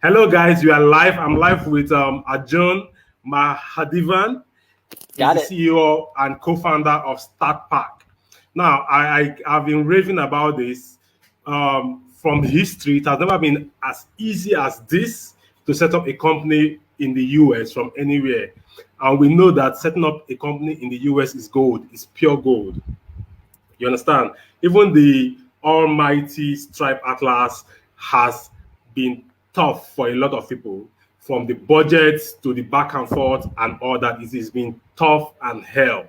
Hello, guys. We are live. I'm live with Arjun Mahadevan. He's the CEO and co-founder of StartPack. Now, I've been raving about this from history. It has never been as easy as this to set up a company in the US from anywhere. And we know that setting up a company in the US is gold. It's pure gold. You understand? Even the almighty Stripe Atlas has been tough for a lot of people, from the budget to the back and forth and all that. It has been tough and hell.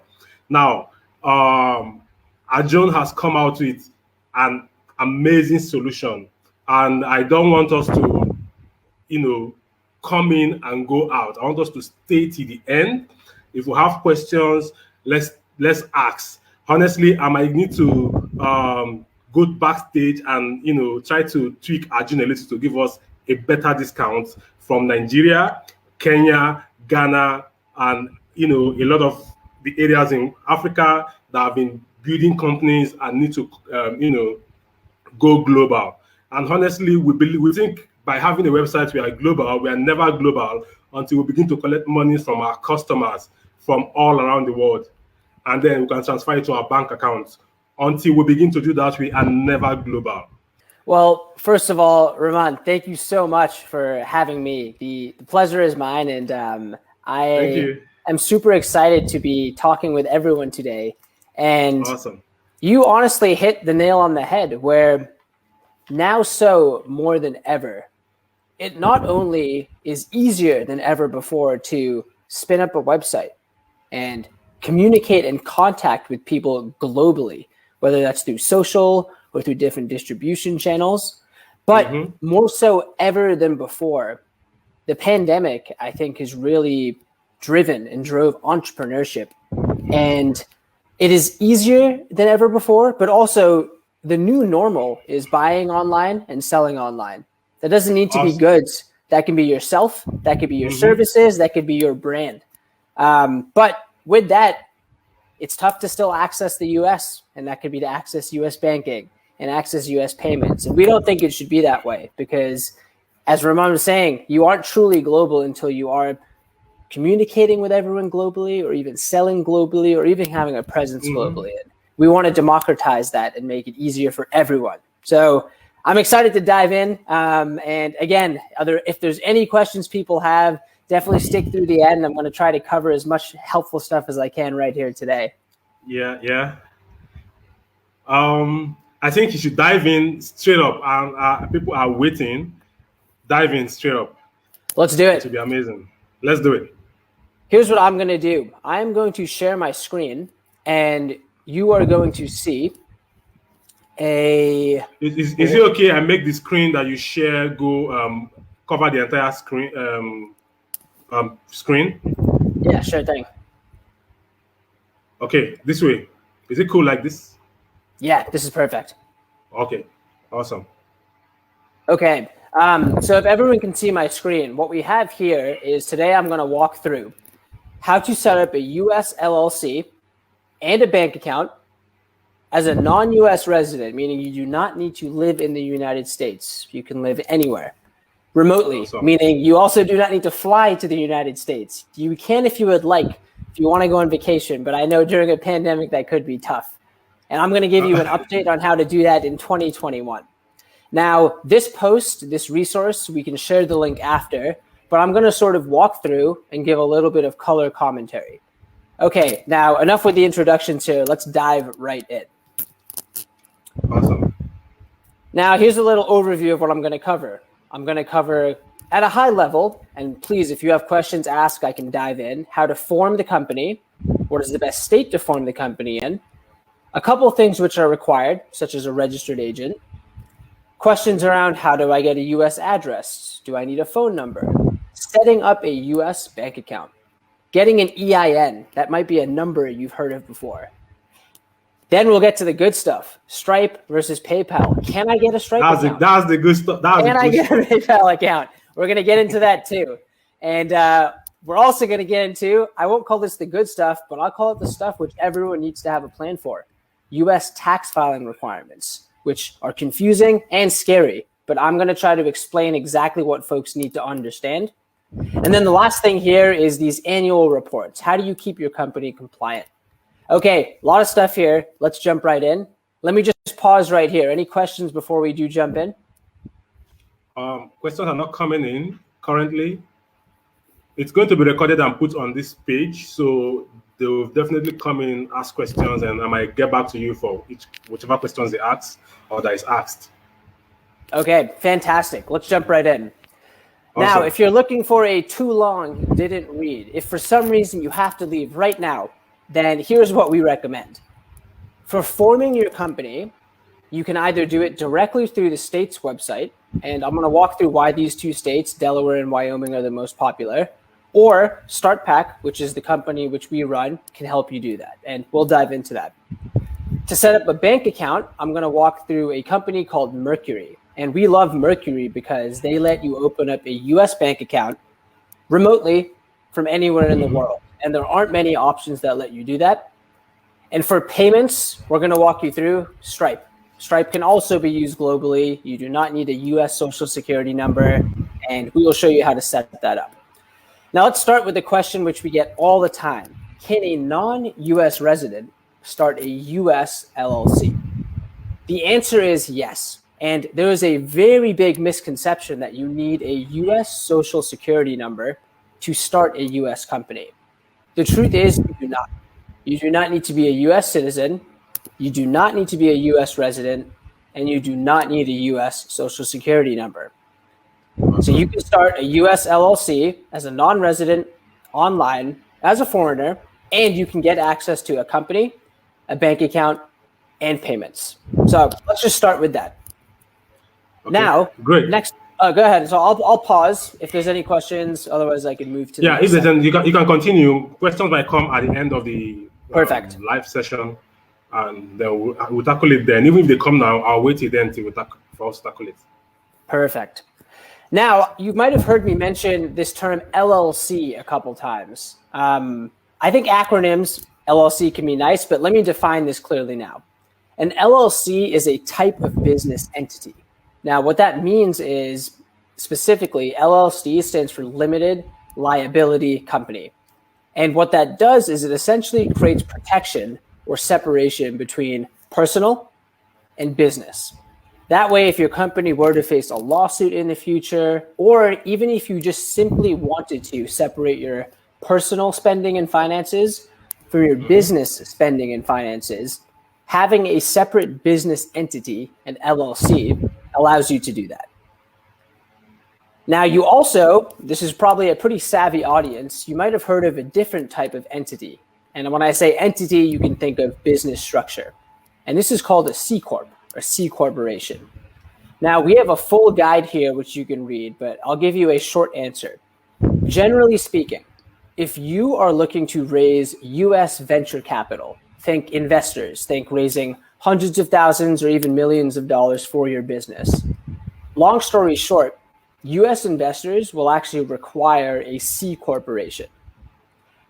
Now, Arjun has come out with an amazing solution, and I don't want us to, come in and go out. I want us to stay to the end. If we have questions, let's ask. Honestly, I might need to go backstage and try to tweak Arjun a little to give us a better discount from Nigeria, Kenya, Ghana, and a lot of the areas in Africa that have been building companies and need to go global. And honestly, we think by having a website we are global. We are never global until we begin to collect money from our customers from all around the world, and then we can transfer it to our bank accounts. Until we begin to do that, we are never global. Well, first of all, Rahman, thank you so much for having me. The pleasure is mine, and I am super excited to be talking with everyone today. And awesome. You honestly hit the nail on the head, where now so more than ever, it not only is easier than ever before to spin up a website and communicate and contact with people globally, whether that's through social or through different distribution channels. But more so ever than before, the pandemic, I think, has really driven and drove entrepreneurship. And it is easier than ever before, but also the new normal is buying online and selling online. That doesn't need to be goods. That can be yourself. That could be your services. That could be your brand. But with that, it's tough to still access the US, and that could be to access US banking and access US payments. And we don't think it should be that way, because as Ramon was saying, you aren't truly global until you are communicating with everyone globally, or even selling globally, or even having a presence globally. And we want to democratize that and make it easier for everyone. So I'm excited to dive in. And again, if there's any questions people have, definitely stick through the end. I'm going to try to cover as much helpful stuff as I can right here today. Yeah. I think you should dive in straight up. People are waiting. Dive in straight up. Let's do it. It will be amazing. Let's do it. Here's what I'm going to do. I'm going to share my screen, and you are going to see a... Is it okay I make the screen that you share go cover the entire screen? Screen? Yeah, sure thing. Okay, this way. Is it cool like this? Yeah, this is perfect. Okay, awesome. Okay, so if everyone can see my screen, what we have here is today I'm going to walk through how to set up a US LLC and a bank account as a non-US resident, meaning you do not need to live in the United States. You can live anywhere. Remotely, awesome. Meaning you also do not need to fly to the United States. You can if you would like, if you want to go on vacation, but I know during a pandemic that could be tough. And I'm going to give you an update on how to do that in 2021. Now, this post, this resource, we can share the link after, but I'm going to sort of walk through and give a little bit of color commentary. Okay, now enough with the introductions here. Let's dive right in. Awesome. Now, here's a little overview of what I'm going to cover. I'm going to cover at a high level, and please, if you have questions, ask, I can dive in, how to form the company, what is the best state to form the company in, a couple of things which are required, such as a registered agent, questions around how do I get a US address, do I need a phone number, setting up a US bank account, getting an EIN, that might be a number you've heard of before. Then we'll get to the good stuff. Stripe versus PayPal. Can I get a Stripe account? That's the good stuff. Can I get a PayPal account? We're going to get into that too. And we're also going to get into, I won't call this the good stuff, but I'll call it the stuff which everyone needs to have a plan for. US tax filing requirements, which are confusing and scary. but I'm going to try to explain exactly what folks need to understand. And then the last thing here is these annual reports. How do you keep your company compliant? Okay, a lot of stuff here. Let's jump right in. Let me just pause right here. Any questions before we do jump in? Questions are not coming in currently. It's going to be recorded and put on this page, so they will definitely come in, ask questions, and I might get back to you for whichever questions they ask or that is asked. Okay, fantastic. Let's jump right in. Now, if you're looking for a too long didn't read, if for some reason you have to leave right now, then here's what we recommend. For forming your company, you can either do it directly through the state's website, and I'm going to walk through why these two states, Delaware and Wyoming, are the most popular, or StartPack, which is the company which we run, can help you do that, and we'll dive into that. To set up a bank account, I'm going to walk through a company called Mercury. And we love Mercury because they let you open up a US bank account remotely from anywhere in the world. And there aren't many options that let you do that. And for payments, we're going to walk you through Stripe. Stripe can also be used globally. You do not need a US social security number, and we will show you how to set that up. Now let's start with the question which we get all the time. Can a non-US resident start a US LLC? The answer is yes. And there is a very big misconception that you need a US social security number to start a US company. The truth is you do not. You do not need to be a US citizen. You do not need to be a US resident, and you do not need a US social security number. So you can start a US LLC as a non-resident online as a foreigner, and you can get access to a company, a bank account, and payments. So let's just start with that. Okay, now, great. Next, go ahead. So I'll pause if there's any questions. Otherwise, I can move to. Yeah, if there's any, you can continue. Questions might come at the end of the perfect live session, and then we'll tackle it then. Even if they come now, I'll wait till then for us to tackle it. Perfect. Now, you might have heard me mention this term LLC a couple times. I think acronyms LLC can be nice, but let me define this clearly now. An LLC is a type of business entity. Now, what that means is, specifically, LLC stands for Limited Liability Company. And what that does is it essentially creates protection or separation between personal and business. That way, if your company were to face a lawsuit in the future, or even if you just simply wanted to separate your personal spending and finances from your business spending and finances, having a separate business entity, an LLC, allows you to do that. Now, you also, this is probably a pretty savvy audience, you might have heard of a different type of entity. And when I say entity, you can think of business structure. And this is called a C Corp, or C Corporation. Now, we have a full guide here, which you can read, but I'll give you a short answer. Generally speaking, if you are looking to raise US venture capital, think investors, think raising hundreds of thousands or even millions of dollars for your business. Long story short, US investors will actually require a C corporation.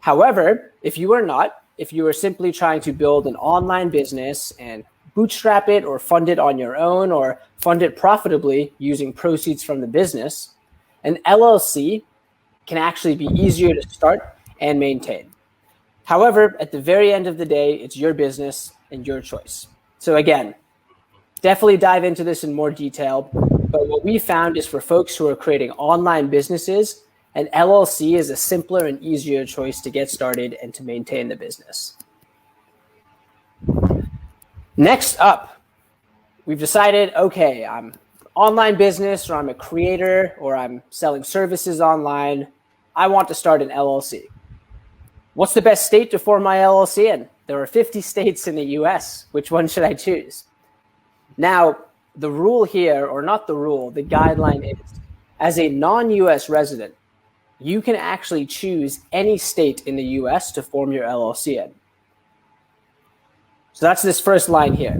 However, if you are simply trying to build an online business and bootstrap it or fund it on your own or fund it profitably using proceeds from the business, an LLC can actually be easier to start and maintain. However, at the very end of the day, it's your business and your choice. So again, definitely dive into this in more detail. But what we found is for folks who are creating online businesses, an LLC is a simpler and easier choice to get started and to maintain the business. Next up, we've decided, okay, I'm online business, or I'm a creator, or I'm selling services online. I want to start an LLC. What's the best state to form my LLC in? There are 50 states in the US. Which one should I choose? Now, the rule here, or not the rule, the guideline is, as a non-US resident, you can actually choose any state in the US to form your LLC in. So that's this first line here.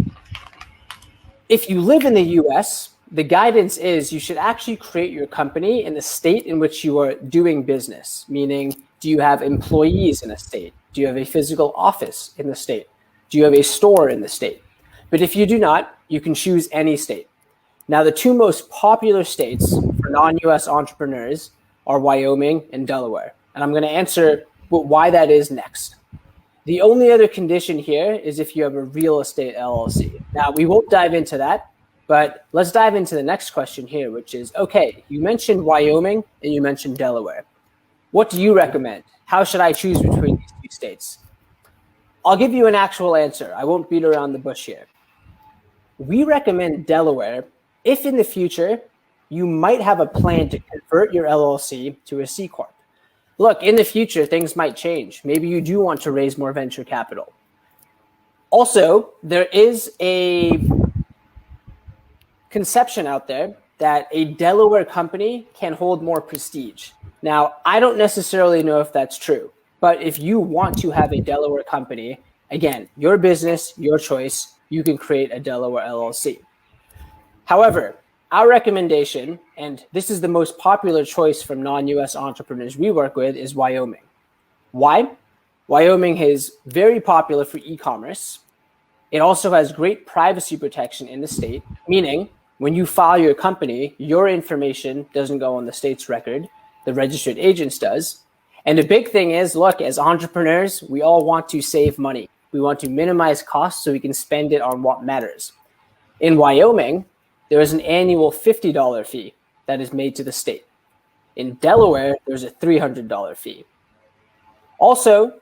If you live in the US, the guidance is you should actually create your company in the state in which you are doing business, meaning, do you have employees in a state? Do you have a physical office in the state? Do you have a store in the state? But if you do not, you can choose any state. Now, the two most popular states for non-US entrepreneurs are Wyoming and Delaware. And I'm going to answer why that is next. The only other condition here is if you have a real estate LLC. Now, we won't dive into that, but let's dive into the next question here, which is, okay, you mentioned Wyoming and you mentioned Delaware. What do you recommend? How should I choose between these two states? I'll give you an actual answer. I won't beat around the bush here. We recommend Delaware if in the future you might have a plan to convert your LLC to a C Corp. Look, in the future, things might change. Maybe you do want to raise more venture capital. Also, there is a conception out there that a Delaware company can hold more prestige. Now, I don't necessarily know if that's true, but if you want to have a Delaware company, again, your business, your choice, you can create a Delaware LLC. However, our recommendation, and this is the most popular choice from non-US entrepreneurs we work with, is Wyoming. Why? Wyoming is very popular for e-commerce. It also has great privacy protection in the state, meaning when you file your company, your information doesn't go on the state's record, the registered agent's does. And the big thing is, look, as entrepreneurs, we all want to save money. We want to minimize costs so we can spend it on what matters. In Wyoming, there is an annual $50 fee that is made to the state. In Delaware, there's a $300 fee. Also,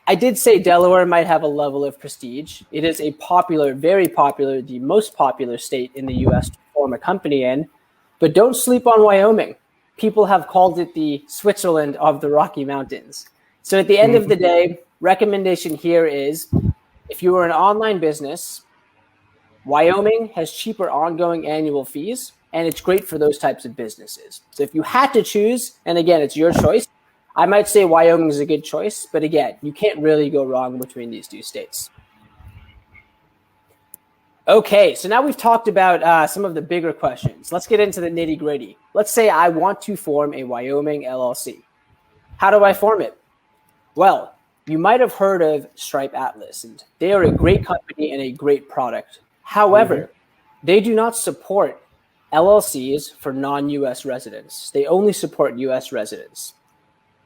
I did say Delaware might have a level of prestige. It is a popular, very popular, the most popular state in the US to form a company in, but don't sleep on Wyoming. People have called it the Switzerland of the Rocky Mountains. So at the end of the day, recommendation here is if you are an online business, Wyoming has cheaper ongoing annual fees, and it's great for those types of businesses. So if you had to choose, and again, it's your choice, I might say Wyoming is a good choice, but again, you can't really go wrong between these two states. Okay, so now we've talked about some of the bigger questions. Let's get into the nitty gritty. Let's say I want to form a Wyoming LLC. How do I form it? Well, you might have heard of Stripe Atlas, and they are a great company and a great product. However, they do not support LLCs for non-US residents. They only support US residents.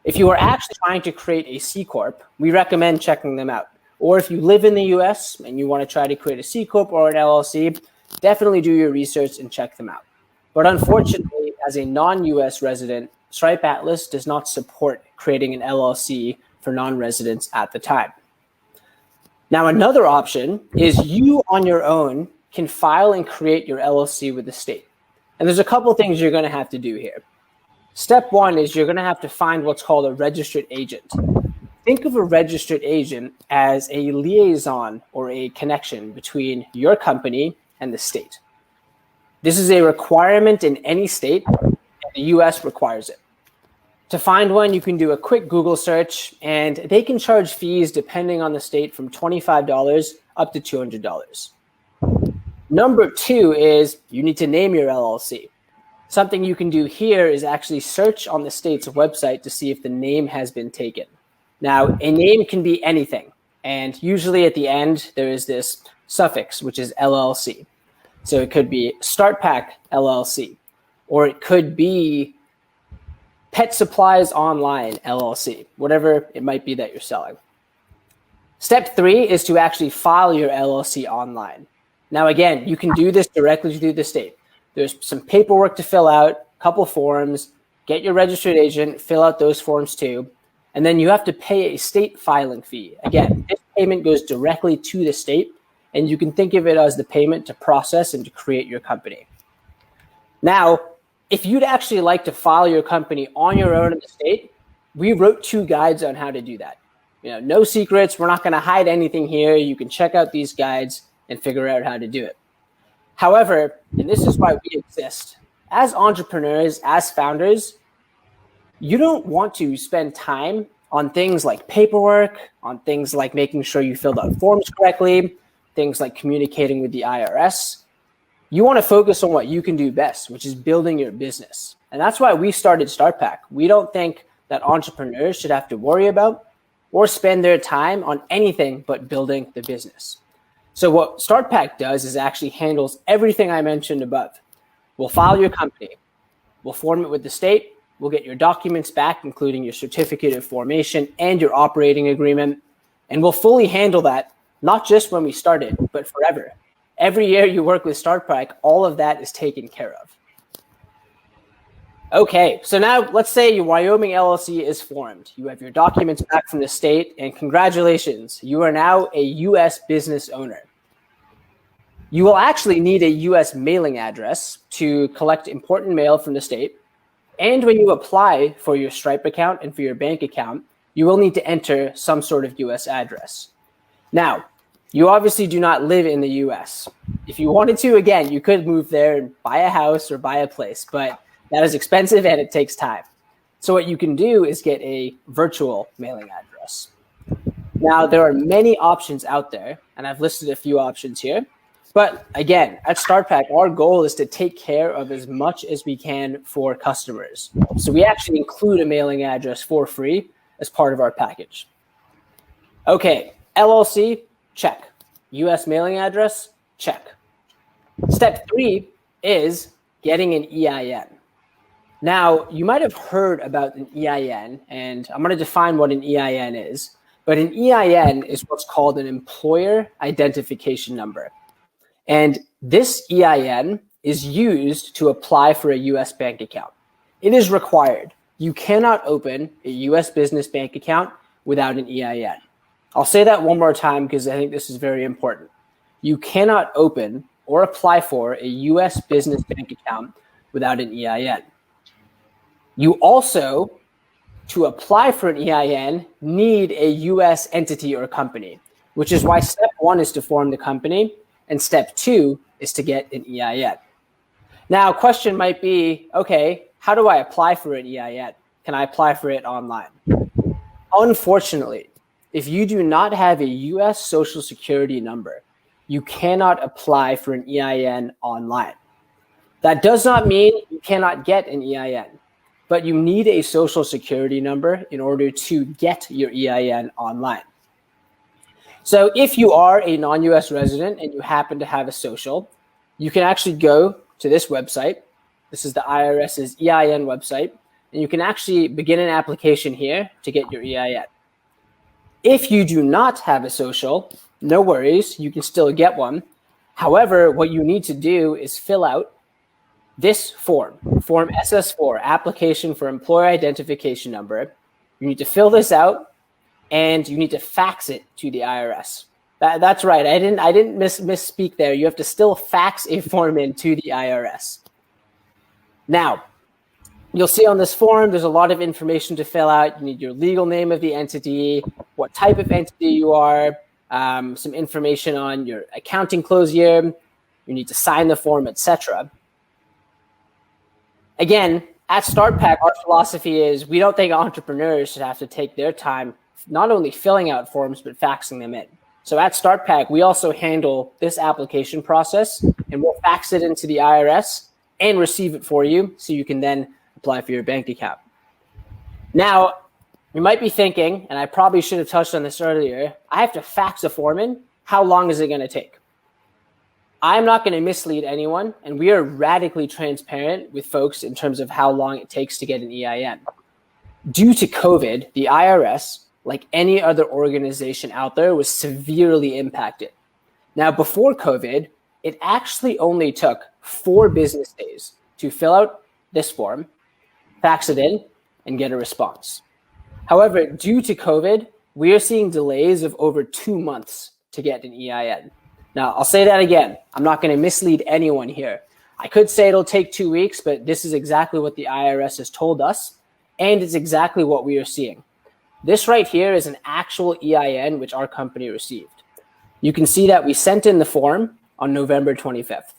If you are actually trying to create a C Corp, we recommend checking them out. Or if you live in the US and you want to try to create a C Corp or an LLC, definitely do your research and check them out. But unfortunately, as a non-US resident, Stripe Atlas does not support creating an LLC for non-residents at the time. Now, another option is you on your own can file and create your LLC with the state. And there's a couple things you're going to have to do here. Step one is you're going to have to find what's called a registered agent. Think of a registered agent as a liaison or a connection between your company and the state. This is a requirement in any state, and the US requires it. To find one, you can do a quick Google search, and they can charge fees depending on the state from $25 up to $200. Number two is you need to name your LLC. Something you can do here is actually search on the state's website to see if the name has been taken. Now, a name can be anything, and usually at the end, there is this suffix, which is LLC. So it could be Start Pack LLC, or it could be Pet Supplies Online LLC, whatever it might be that you're selling. Step three is to actually file your LLC online. Now, again, you can do this directly through the state. There's some paperwork to fill out, a couple forms, get your registered agent, fill out those forms too, and then you have to pay a state filing fee. Again, this payment goes directly to the state, and you can think of it as the payment to process and to create your company. Now, if you'd actually like to file your company on your own in the state, we wrote 2 guides on how to do that. No secrets. We're not going to hide anything here. You can check out these guides and figure out how to do it. However, and this is why we exist, as entrepreneurs, as founders, you don't want to spend time on things like paperwork, on things like making sure you filled out forms correctly, things like communicating with the IRS. You want to focus on what you can do best, which is building your business. And that's why we started StartPack. We don't think that entrepreneurs should have to worry about or spend their time on anything but building the business. So what StartPack does is actually handles everything I mentioned above. We'll file your company. We'll form it with the state. We'll get your documents back, including your certificate of formation and your operating agreement. And we'll fully handle that, not just when we started, but forever. Every year you work with StartPack, all of that is taken care of. Okay, so now let's say your Wyoming LLC is formed. You have your documents back from the state, and congratulations, you are now a U.S. business owner. You will actually need a U.S. mailing address to collect important mail from the state. And when you apply for your Stripe account and for your bank account, you will need to enter some sort of U.S. address. Now, you obviously do not live in the U.S. If you wanted to, again, you could move there and buy a house or buy a place, but that is expensive and it takes time. So what you can do is get a virtual mailing address. Now, there are many options out there, and I've listed a few options here. But again, at StartPack, our goal is to take care of as much as we can for customers. So we actually include a mailing address for free as part of our package. Okay, LLC, check. US mailing address, check. Step 3 is getting an EIN. Now, you might have heard about an EIN, and I'm going to define what an EIN is. But an EIN is what's called an employer identification number. And this EIN is used to apply for a U.S. bank account. It is required. You cannot open a U.S. business bank account without an EIN. I'll say that one more time because I think this is very important. You cannot open or apply for a U.S. business bank account without an EIN. You also, to apply for an EIN, need a U.S. entity or company, which is why step 1 is to form the company. And step 2 is to get an EIN. Now, a question might be, okay, how do I apply for an EIN? Can I apply for it online? Unfortunately, if you do not have a U.S. Social Security number, you cannot apply for an EIN online. That does not mean you cannot get an EIN, but you need a Social Security number in order to get your EIN online. So if you are a non-US resident and you happen to have a social, you can actually go to this website. This is the IRS's EIN website, and you can actually begin an application here to get your EIN. If you do not have a social, no worries, you can still get one. However, what you need to do is fill out this form, Form SS4, Application for Employer Identification Number. You need to fill this out, and you need to fax it to the IRS. That's right. I didn't misspeak there. You have to still fax a form in to the IRS. Now, you'll see on this form, there's a lot of information to fill out. You need your legal name of the entity, what type of entity you are, some information on your accounting close year. You need to sign the form, etc. Again, at StartPack, our philosophy is we don't think entrepreneurs should have to take their time not only filling out forms, but faxing them in. So at StartPack, we also handle this application process, and we'll fax it into the IRS and receive it for you so you can then apply for your bank account. Now, you might be thinking, and I probably should have touched on this earlier, I have to fax a form in. How long is it going to take? I'm not going to mislead anyone, and we are radically transparent with folks in terms of how long it takes to get an EIN. Due to COVID, the IRS, like any other organization out there, was severely impacted. Now, before COVID, it actually only took 4 business days to fill out this form, fax it in, and get a response. However, due to COVID, we are seeing delays of over 2 months to get an EIN. Now, I'll say that again. I'm not going to mislead anyone here. I could say it'll take 2 weeks, but this is exactly what the IRS has told us, and it's exactly what we are seeing. This right here is an actual EIN which our company received. You can see that we sent in the form on November 25th.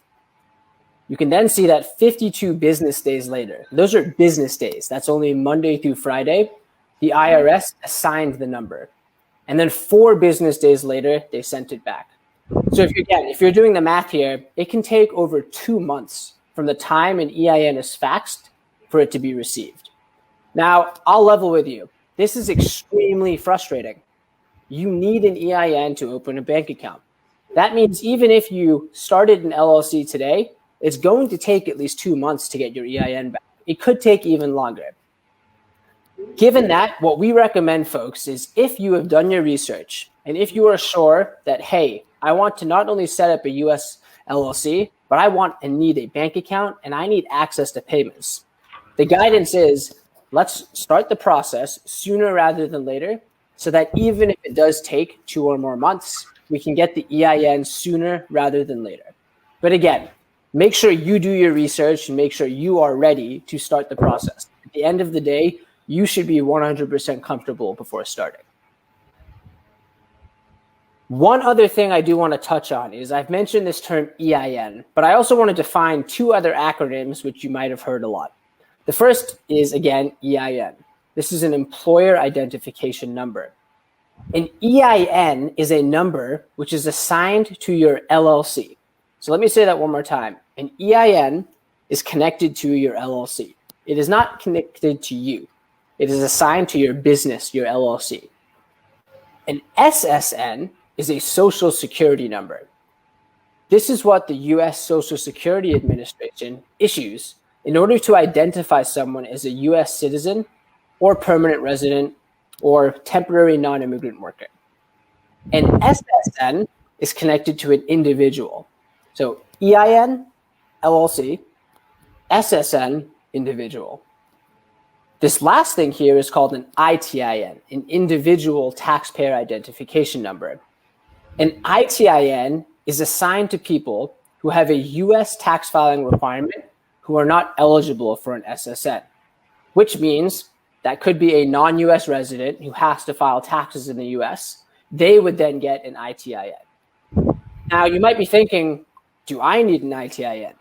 You can then see that 52 business days later, those are business days, that's only Monday through Friday, the IRS assigned the number. And then 4 business days later, they sent it back. So if you're doing the math here, it can take over 2 months from the time an EIN is faxed for it to be received. Now, I'll level with you. This is extremely frustrating. You need an EIN to open a bank account. That means even if you started an LLC today, it's going to take at least 2 months to get your EIN back. It could take even longer. Given that, what we recommend, folks, is if you have done your research and if you are sure that, hey, I want to not only set up a US LLC, but I want and need a bank account and I need access to payments. The guidance is, let's start the process sooner rather than later, so that even if it does take 2 or more months, we can get the EIN sooner rather than later. But again, make sure you do your research and make sure you are ready to start the process. At the end of the day, you should be 100% comfortable before starting. One other thing I do want to touch on is I've mentioned this term EIN, but I also want to define 2 other acronyms which you might have heard a lot. The first is, again, EIN. This is an employer identification number. An EIN is a number which is assigned to your LLC. So let me say that one more time. An EIN is connected to your LLC. It is not connected to you. It is assigned to your business, your LLC. An SSN is a social security number. This is what the US Social Security Administration issues in order to identify someone as a US citizen or permanent resident or temporary non-immigrant worker. An SSN is connected to an individual. So EIN, LLC, SSN, individual. This last thing here is called an ITIN, an individual taxpayer identification number. An ITIN is assigned to people who have a US tax filing requirement who are not eligible for an SSN, which means that could be a non-US resident who has to file taxes in the US. They would then get an ITIN. Now, you might be thinking, do I need an ITIN?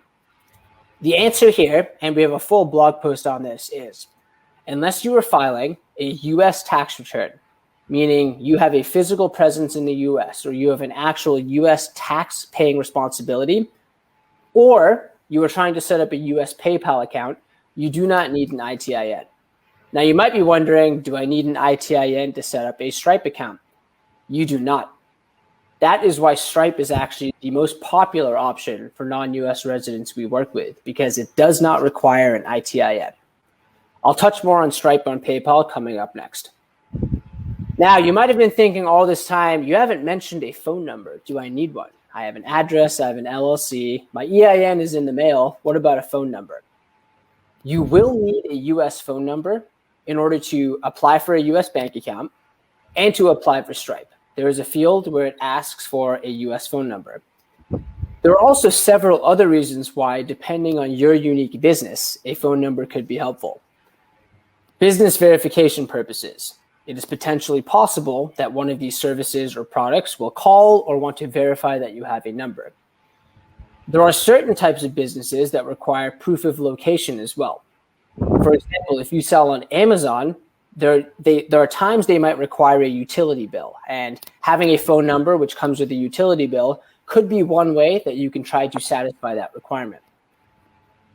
The answer here, and we have a full blog post on this, is unless you are filing a US tax return, meaning you have a physical presence in the US or you have an actual US tax paying responsibility, or you are trying to set up a US PayPal account, you do not need an ITIN. Now, you might be wondering, do I need an ITIN to set up a Stripe account? You do not. That is why Stripe is actually the most popular option for non-US residents we work with, because it does not require an ITIN. I'll touch more on Stripe on PayPal coming up next. Now, you might have been thinking all this time, you haven't mentioned a phone number. Do I need one? I have an address, I have an LLC, my EIN is in the mail. What about a phone number? You will need a US phone number in order to apply for a US bank account and to apply for Stripe. There is a field where it asks for a US phone number. There are also several other reasons why, depending on your unique business, a phone number could be helpful. Business verification purposes. It is potentially possible that one of these services or products will call or want to verify that you have a number. There are certain types of businesses that require proof of location as well. For example, if you sell on Amazon, there are times they might require a utility bill, and having a phone number which comes with a utility bill could be one way that you can try to satisfy that requirement.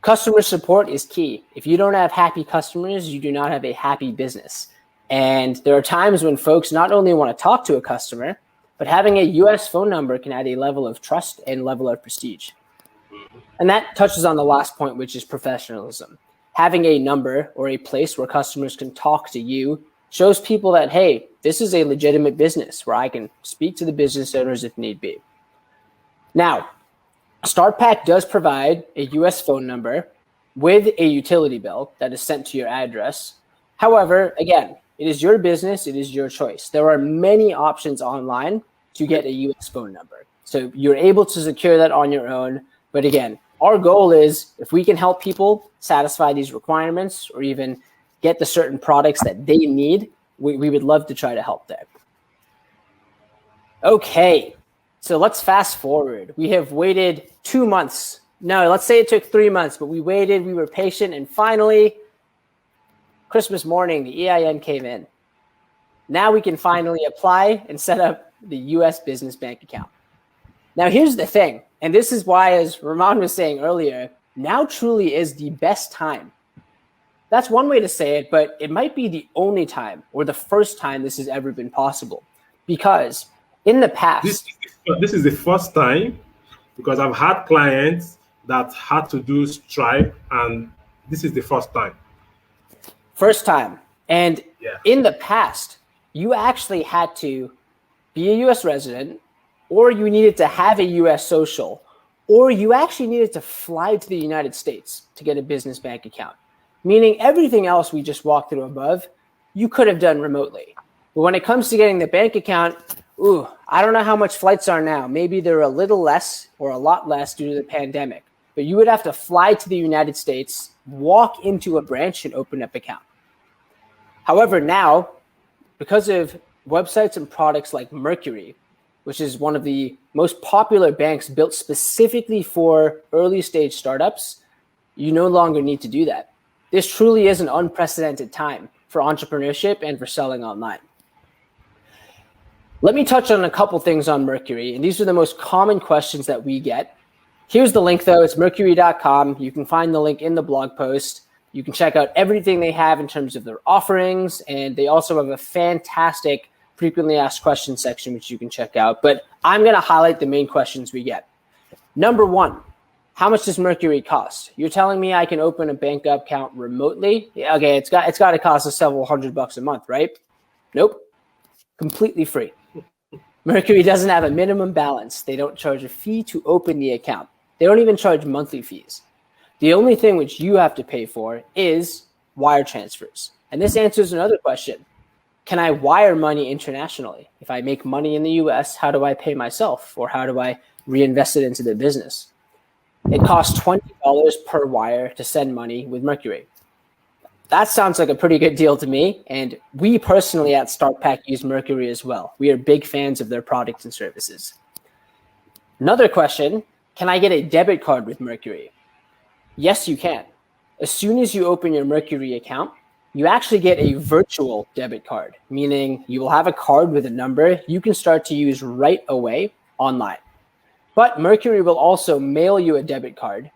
Customer support is key. If you don't have happy customers, you do not have a happy business. And there are times when folks not only want to talk to a customer, but having a US phone number can add a level of trust and level of prestige. And that touches on the last point, which is professionalism. Having a number or a place where customers can talk to you shows people that, hey, this is a legitimate business where I can speak to the business owners if need be. Now, StartPack does provide a US phone number with a utility bill that is sent to your address. However, again, it is your business, it is your choice. There are many options online to get a US phone number. So you're able to secure that on your own. But again, our goal is if we can help people satisfy these requirements or even get the certain products that they need, we would love to try to help them. Okay, so let's fast forward. We have waited 2 months. No, let's say it took 3 months, but we waited, we were patient, and finally, Christmas morning, the EIN came in. Now we can finally apply and set up the US business bank account. Now, here's the thing, and this is why, as Ramon was saying earlier, now truly is the best time. That's one way to say it, but it might be the only time or the first time this has ever been possible. Because in the past... This is the first time, because I've had clients that had to do Stripe, and this is the first time. First time. And in the past, you actually had to be a U.S. resident, or you needed to have a U.S. social, or you actually needed to fly to the United States to get a business bank account. Meaning everything else we just walked through above, you could have done remotely. But when it comes to getting the bank account, I don't know how much flights are now. Maybe they're a little less or a lot less due to the pandemic. But you would have to fly to the United States, walk into a branch, and open up an account. However, now, because of websites and products like Mercury, which is one of the most popular banks built specifically for early stage startups, you no longer need to do that. This truly is an unprecedented time for entrepreneurship and for selling online. Let me touch on a couple things on Mercury, and these are the most common questions that we get. Here's the link, though. It's mercury.com. You can find the link in the blog post. You can check out everything they have in terms of their offerings, and they also have a fantastic frequently asked questions section, which you can check out. But I'm going to highlight the main questions we get. Number one, how much does Mercury cost? You're telling me I can open a bank account remotely? Yeah, okay, it's got to cost us several $100 a month, right? Nope, completely free. Mercury doesn't have a minimum balance. They don't charge a fee to open the account. They don't even charge monthly fees. The only thing which you have to pay for is wire transfers. And this answers another question. Can I wire money internationally? If I make money in the US, how do I pay myself? Or how do I reinvest it into the business? It costs $20 per wire to send money with Mercury. That sounds like a pretty good deal to me. And we personally at StartPack use Mercury as well. We are big fans of their products and services. Another question, can I get a debit card with Mercury? Yes, you can. As soon as you open your Mercury account, you actually get a virtual debit card, meaning you will have a card with a number you can start to use right away online. But Mercury will also mail you a debit card,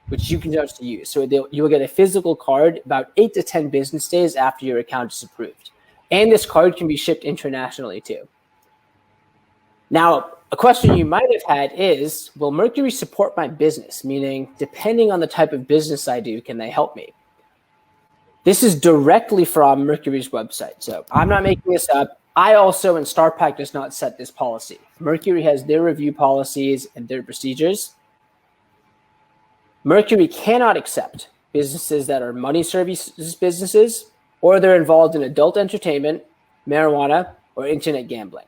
which you can start to use. So you will get a physical card about 8 to 10 business days after your account is approved. And this card can be shipped internationally too. Now, a question you might have had is, will Mercury support my business? Meaning, depending on the type of business I do, can they help me? This is directly from Mercury's website. So I'm not making this up. I also, and StartPack does not set this policy. Mercury has their review policies and their procedures. Mercury cannot accept businesses that are money services businesses, or they're involved in adult entertainment, marijuana, or internet gambling.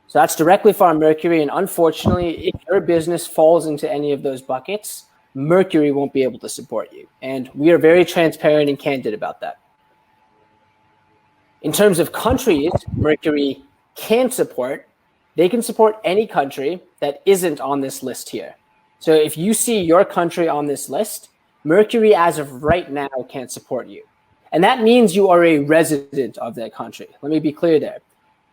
So that's directly from Mercury. And unfortunately, if your business falls into any of those buckets, Mercury won't be able to support you. And we are very transparent and candid about that. In terms of countries Mercury can support, they can support any country that isn't on this list here. So if you see your country on this list, Mercury as of right now can't support you. And that means you are a resident of that country. Let me be clear there.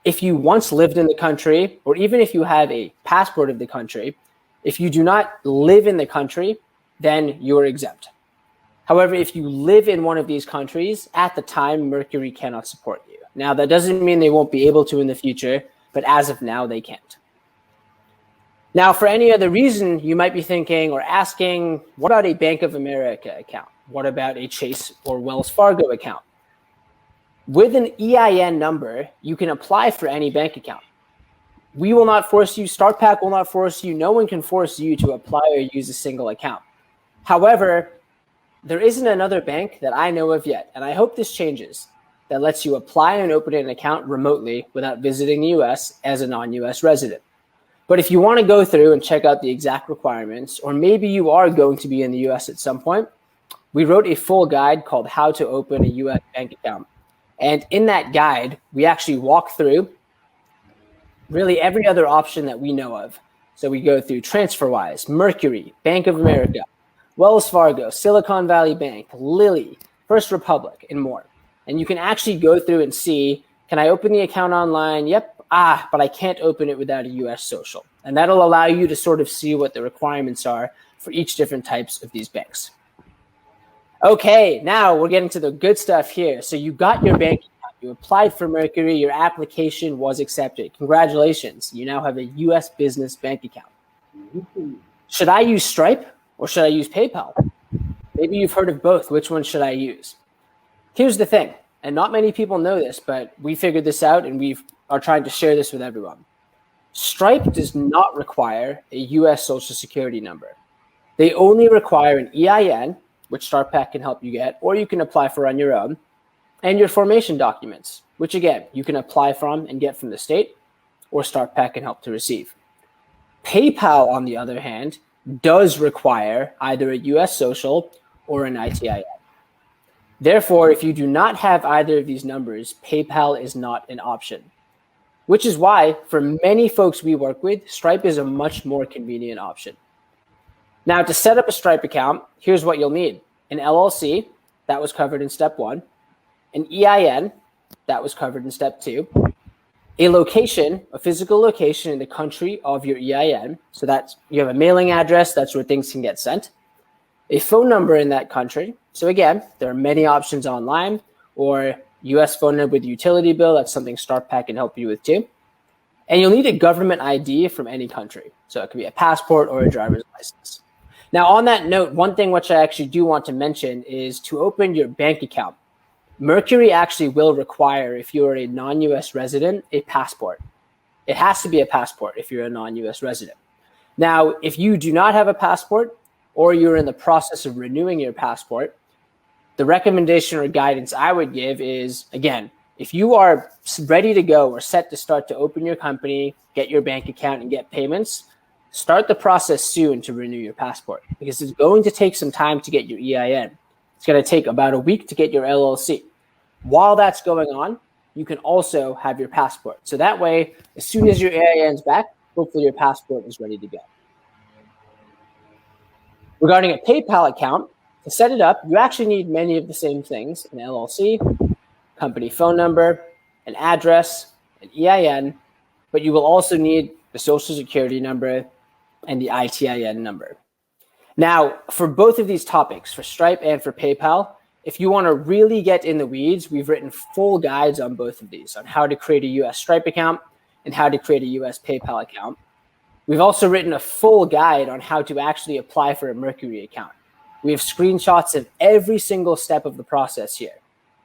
If you once lived in the country, or even if you have a passport of the country, if you do not live in the country, then you're exempt. However, if you live in one of these countries, at the time, Mercury cannot support you. Now, that doesn't mean they won't be able to in the future, but as of now, they can't. Now, for any other reason, you might be thinking or asking, what about a Bank of America account? What about a Chase or Wells Fargo account? With an EIN number, you can apply for any bank account. We will not force you, StartPack will not force you, no one can force you to apply or use a single account. However, there isn't another bank that I know of yet, and I hope this changes, that lets you apply and open an account remotely without visiting the US as a non-US resident. But if you want to go through and check out the exact requirements, or maybe you are going to be in the US at some point, we wrote a full guide called How to Open a US Bank Account. And in that guide, we actually walk through really every other option that we know of. So we go through TransferWise, Mercury, Bank of America, Wells Fargo, Silicon Valley Bank, Lilly, First Republic, and more. And you can actually go through and see, can I open the account online? Yep. But I can't open it without a US social. And that'll allow you to sort of see what the requirements are for each different types of these banks. Okay, now we're getting to the good stuff here. So you got your bank account, you applied for Mercury, your application was accepted. Congratulations, you now have a US business bank account. Should I use Stripe Or should I use PayPal? Maybe you've heard of both. Which one should I use? Here's the thing, and not many people know this, but we figured this out and we are trying to share this with everyone. Stripe does not require a US Social Security number. They only require an EIN, which StartPack can help you get, or you can apply for on your own, and your formation documents, which again, you can apply from and get from the state, or StartPack can help to receive. PayPal, on the other hand, does require either a US Social or an ITIN. Therefore, if you do not have either of these numbers, PayPal is not an option, which is why for many folks we work with, Stripe is a much more convenient option. Now, to set up a Stripe account, here's what you'll need. An LLC, that was covered in step 1. An EIN, that was covered in step 2. A location, a physical location in the country of your EIN. So that's, you have a mailing address, that's where things can get sent. A phone number in that country. So again, there are many options online, or US phone number with utility bill, that's something StartPack can help you with too. And you'll need a government ID from any country. So it could be a passport or a driver's license. Now, on that note, one thing which I actually do want to mention is to open your bank account. Mercury actually will require, if you're a non-US resident, a passport. It has to be a passport if you're a non-US resident. Now, if you do not have a passport, or you're in the process of renewing your passport, the recommendation or guidance I would give is, again, if you are ready to go or set to start to open your company, get your bank account and get payments, start the process soon to renew your passport, because it's going to take some time to get your EIN. It's going to take about a week to get your LLC. While that's going on, you can also have your passport. So that way, as soon as your EIN's back, hopefully your passport is ready to go. Regarding a PayPal account, to set it up, you actually need many of the same things: an LLC, company phone number, an address, an EIN, but you will also need the Social Security number and the ITIN number. Now, for both of these topics, for Stripe and for PayPal, if you want to really get in the weeds, we've written full guides on both of these, on how to create a US Stripe account and how to create a US PayPal account. We've also written a full guide on how to actually apply for a Mercury account. We have screenshots of every single step of the process here.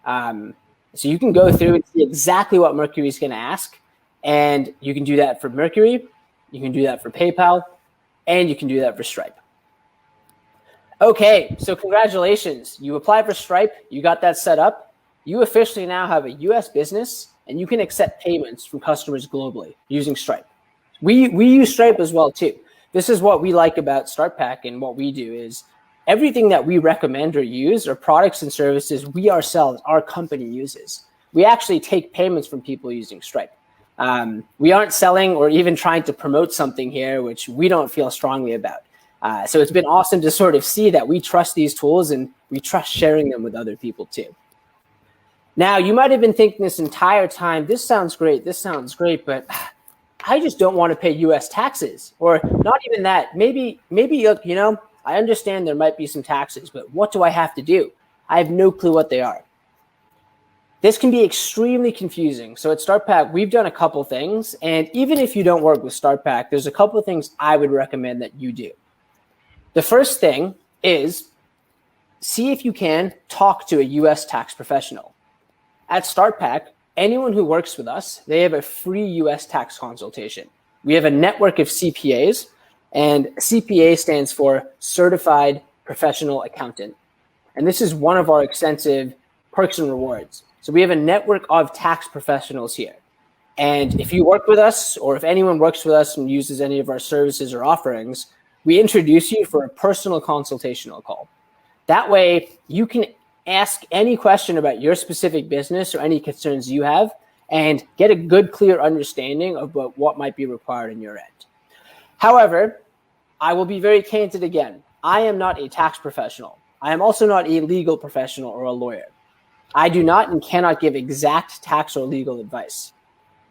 So you can go through and see exactly what Mercury is going to ask. And you can do that for Mercury, you can do that for PayPal, and you can do that for Stripe. Okay, so congratulations. You applied for Stripe, you got that set up. You officially now have a US business, and you can accept payments from customers globally using Stripe. We use Stripe as well too. This is what we like about StartPack, and what we do is everything that we recommend or use are products and services we ourselves, our company uses. We actually take payments from people using Stripe. We aren't selling or even trying to promote something here, which we don't feel strongly about. So it's been awesome to sort of see that we trust these tools and we trust sharing them with other people too. Now, you might have been thinking this entire time, this sounds great, but I just don't want to pay US taxes, or not even that. Maybe, you know, I understand there might be some taxes, but what do I have to do? I have no clue what they are. This can be extremely confusing. So at StartPack, we've done a couple things. And even if you don't work with StartPack, there's a couple of things I would recommend that you do. The first thing is see if you can talk to a US tax professional. At StartPack, anyone who works with us, they have a free US tax consultation. We have a network of CPAs, and CPA stands for Certified Professional Accountant. And this is one of our extensive perks and rewards. So we have a network of tax professionals here. And if you work with us, or if anyone works with us and uses any of our services or offerings, we introduce you for a personal consultational call. That way, you can ask any question about your specific business or any concerns you have and get a good, clear understanding of what might be required on your end. However, I will be very candid again. I am not a tax professional. I am also not a legal professional or a lawyer. I do not and cannot give exact tax or legal advice.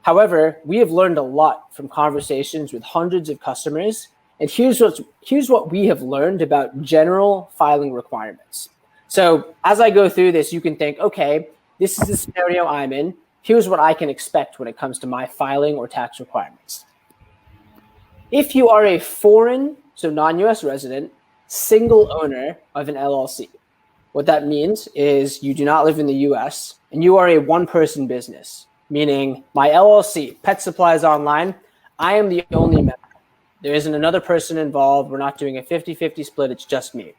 However, we have learned a lot from conversations with hundreds of customers, and here's what we have learned about general filing requirements. So as I go through this, you can think, okay, this is the scenario I'm in. Here's what I can expect when it comes to my filing or tax requirements. If you are a foreign, so non-US resident, single owner of an LLC. What that means is you do not live in the US and you are a one-person business, meaning my LLC, Pet Supplies Online, I am the only member. There isn't another person involved. We're not doing a 50-50 split. It's just me.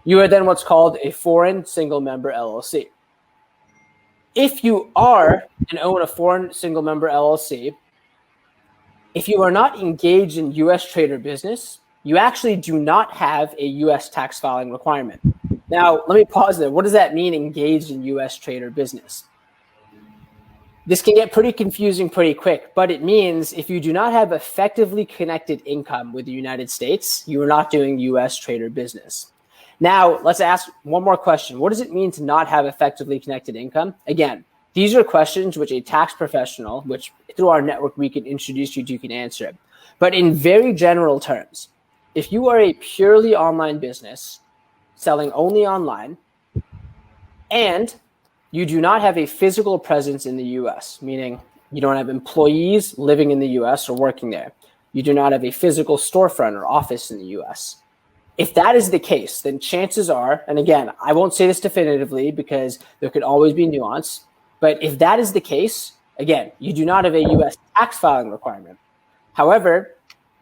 You are then what's called a foreign single member LLC. If you are and own a foreign single member LLC, if you are not engaged in US trade or business, you actually do not have a US tax filing requirement. Now, let me pause there. What does that mean, engaged in US trade or business? This can get pretty confusing pretty quick, but it means if you do not have effectively connected income with the United States, you are not doing US trade or business. Now, let's ask one more question. What does it mean to not have effectively connected income? Again, these are questions which a tax professional, which through our network we can introduce you to, can answer. But in very general terms, if you are a purely online business selling only online and you do not have a physical presence in the US, meaning you don't have employees living in the US or working there. You do not have a physical storefront or office in the US. If that is the case, then chances are, and again, I won't say this definitively because there could always be nuance, but if that is the case, again, you do not have a US tax filing requirement. However,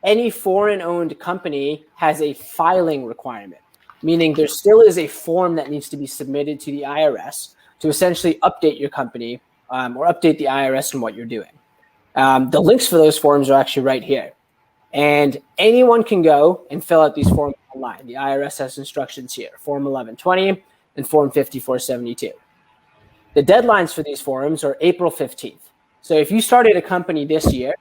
any foreign-owned company has a filing requirement, meaning there still is a form that needs to be submitted to the IRS to essentially update your company or update the IRS on what you're doing. The links for those forms are actually right here. And anyone can go and fill out these forms online. The IRS has instructions here, Form 1120 and Form 5472. The deadlines for these forms are April 15th. So if you started a company this year,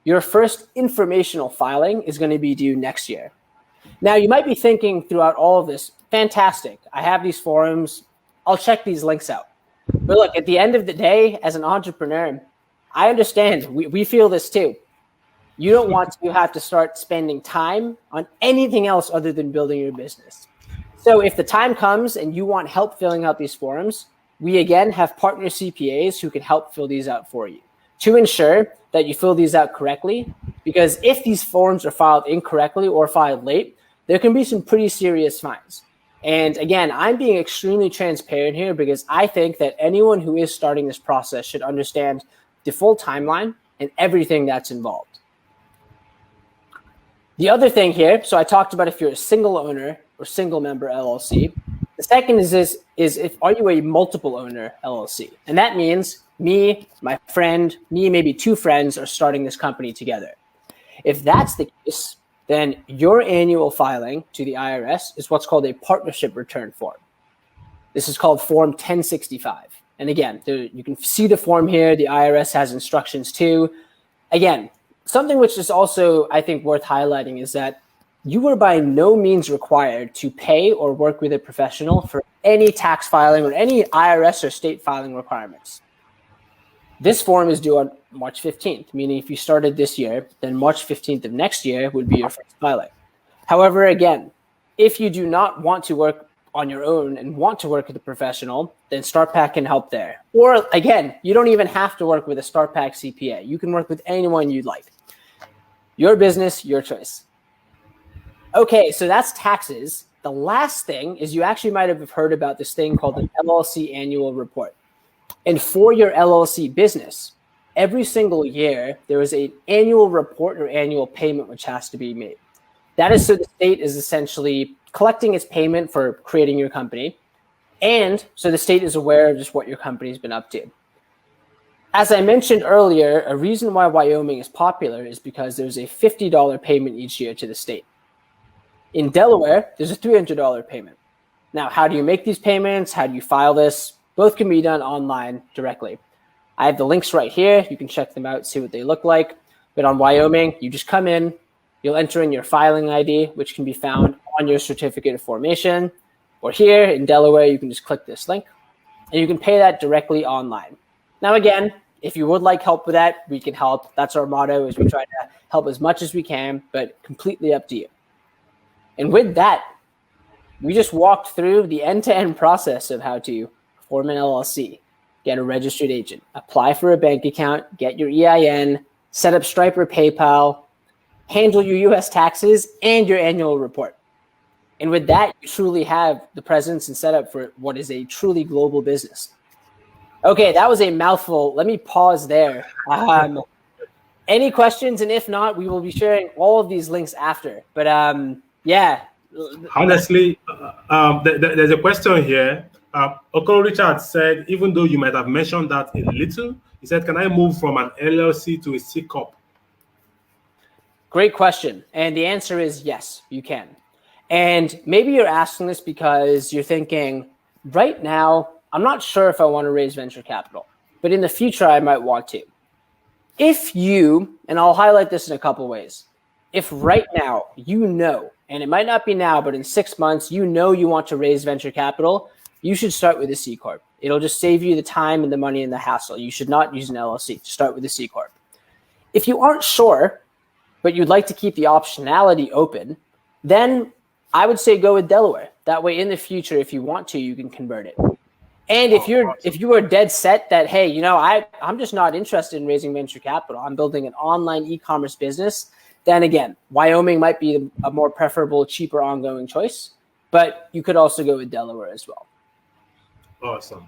your first informational filing is going to be due next year. Now, you might be thinking throughout all of this, fantastic, I have these forms, I'll check these links out. But look, at the end of the day, as an entrepreneur, I understand, we feel this too. You don't want to have to start spending time on anything else other than building your business. So if the time comes and you want help filling out these forms, we again have partner CPAs who can help fill these out for you to ensure that you fill these out correctly. Because if these forms are filed incorrectly or filed late, there can be some pretty serious fines. And again, I'm being extremely transparent here because I think that anyone who is starting this process should understand the full timeline and everything that's involved. The other thing here, so I talked about if you're a single owner or single member LLC. The second is if are you a multiple owner LLC? And that means me, my friend, me, maybe two friends are starting this company together. If that's the case, then your annual filing to the IRS is what's called a partnership return form. This is called Form 1065. And again, you can see the form here. The IRS has instructions too. Again, something which is also, I think, worth highlighting is that you are by no means required to pay or work with a professional for any tax filing or any IRS or state filing requirements. This form is due on March 15th, meaning if you started this year, then March 15th of next year would be your first filing. However, again, if you do not want to work on your own and want to work with a professional, then StartPack can help there. Or again, you don't even have to work with a StartPack CPA. You can work with anyone you'd like. Your business, your choice. Okay, so that's taxes. The last thing is you actually might have heard about this thing called an LLC annual report. And for your LLC business, every single year, there is an annual report or annual payment which has to be made. That is so the state is essentially collecting its payment for creating your company. And so the state is aware of just what your company's been up to. As I mentioned earlier, a reason why Wyoming is popular is because there's a $50 payment each year to the state. In Delaware, there's a $300 payment. Now, how do you make these payments? How do you file this? Both can be done online directly. I have the links right here. You can check them out, see what they look like. But on Wyoming, you just come in, you'll enter in your filing ID, which can be found on your certificate of formation. Or here in Delaware, you can just click this link and you can pay that directly online. Now, again, if you would like help with that, we can help. That's our motto, is we try to help as much as we can, but completely up to you. And with that, we just walked through the end-to-end process of how to form an LLC, get a registered agent, apply for a bank account, get your EIN, set up Stripe or PayPal, handle your US taxes, and your annual report. And with that, you truly have the presence and setup for what is a truly global business. Okay, that was a mouthful. Let me pause there. Any questions? And if not, we will be sharing all of these links after. But yeah. Honestly, there's a question here. Okoro Richard said, even though you might have mentioned that a little, he said, can I move from an LLC to a CCOP? Great question. And the answer is yes, you can. And maybe you're asking this because you're thinking, right now, I'm not sure if I want to raise venture capital, but in the future, I might want to. If you, and I'll highlight this in a couple ways, if right now you know, and it might not be now, but in 6 months, you know you want to raise venture capital, you should start with a C Corp. It'll just save you the time and the money and the hassle. You should not use an LLC. Start with a C Corp. If you aren't sure, but you'd like to keep the optionality open, then I would say go with Delaware. That way, in the future, if you want to, you can convert it. And if you are dead set that, hey, you know, I'm just not interested in raising venture capital, I'm building an online e-commerce business, then again, Wyoming might be a more preferable, cheaper, ongoing choice. But you could also go with Delaware as well. Awesome.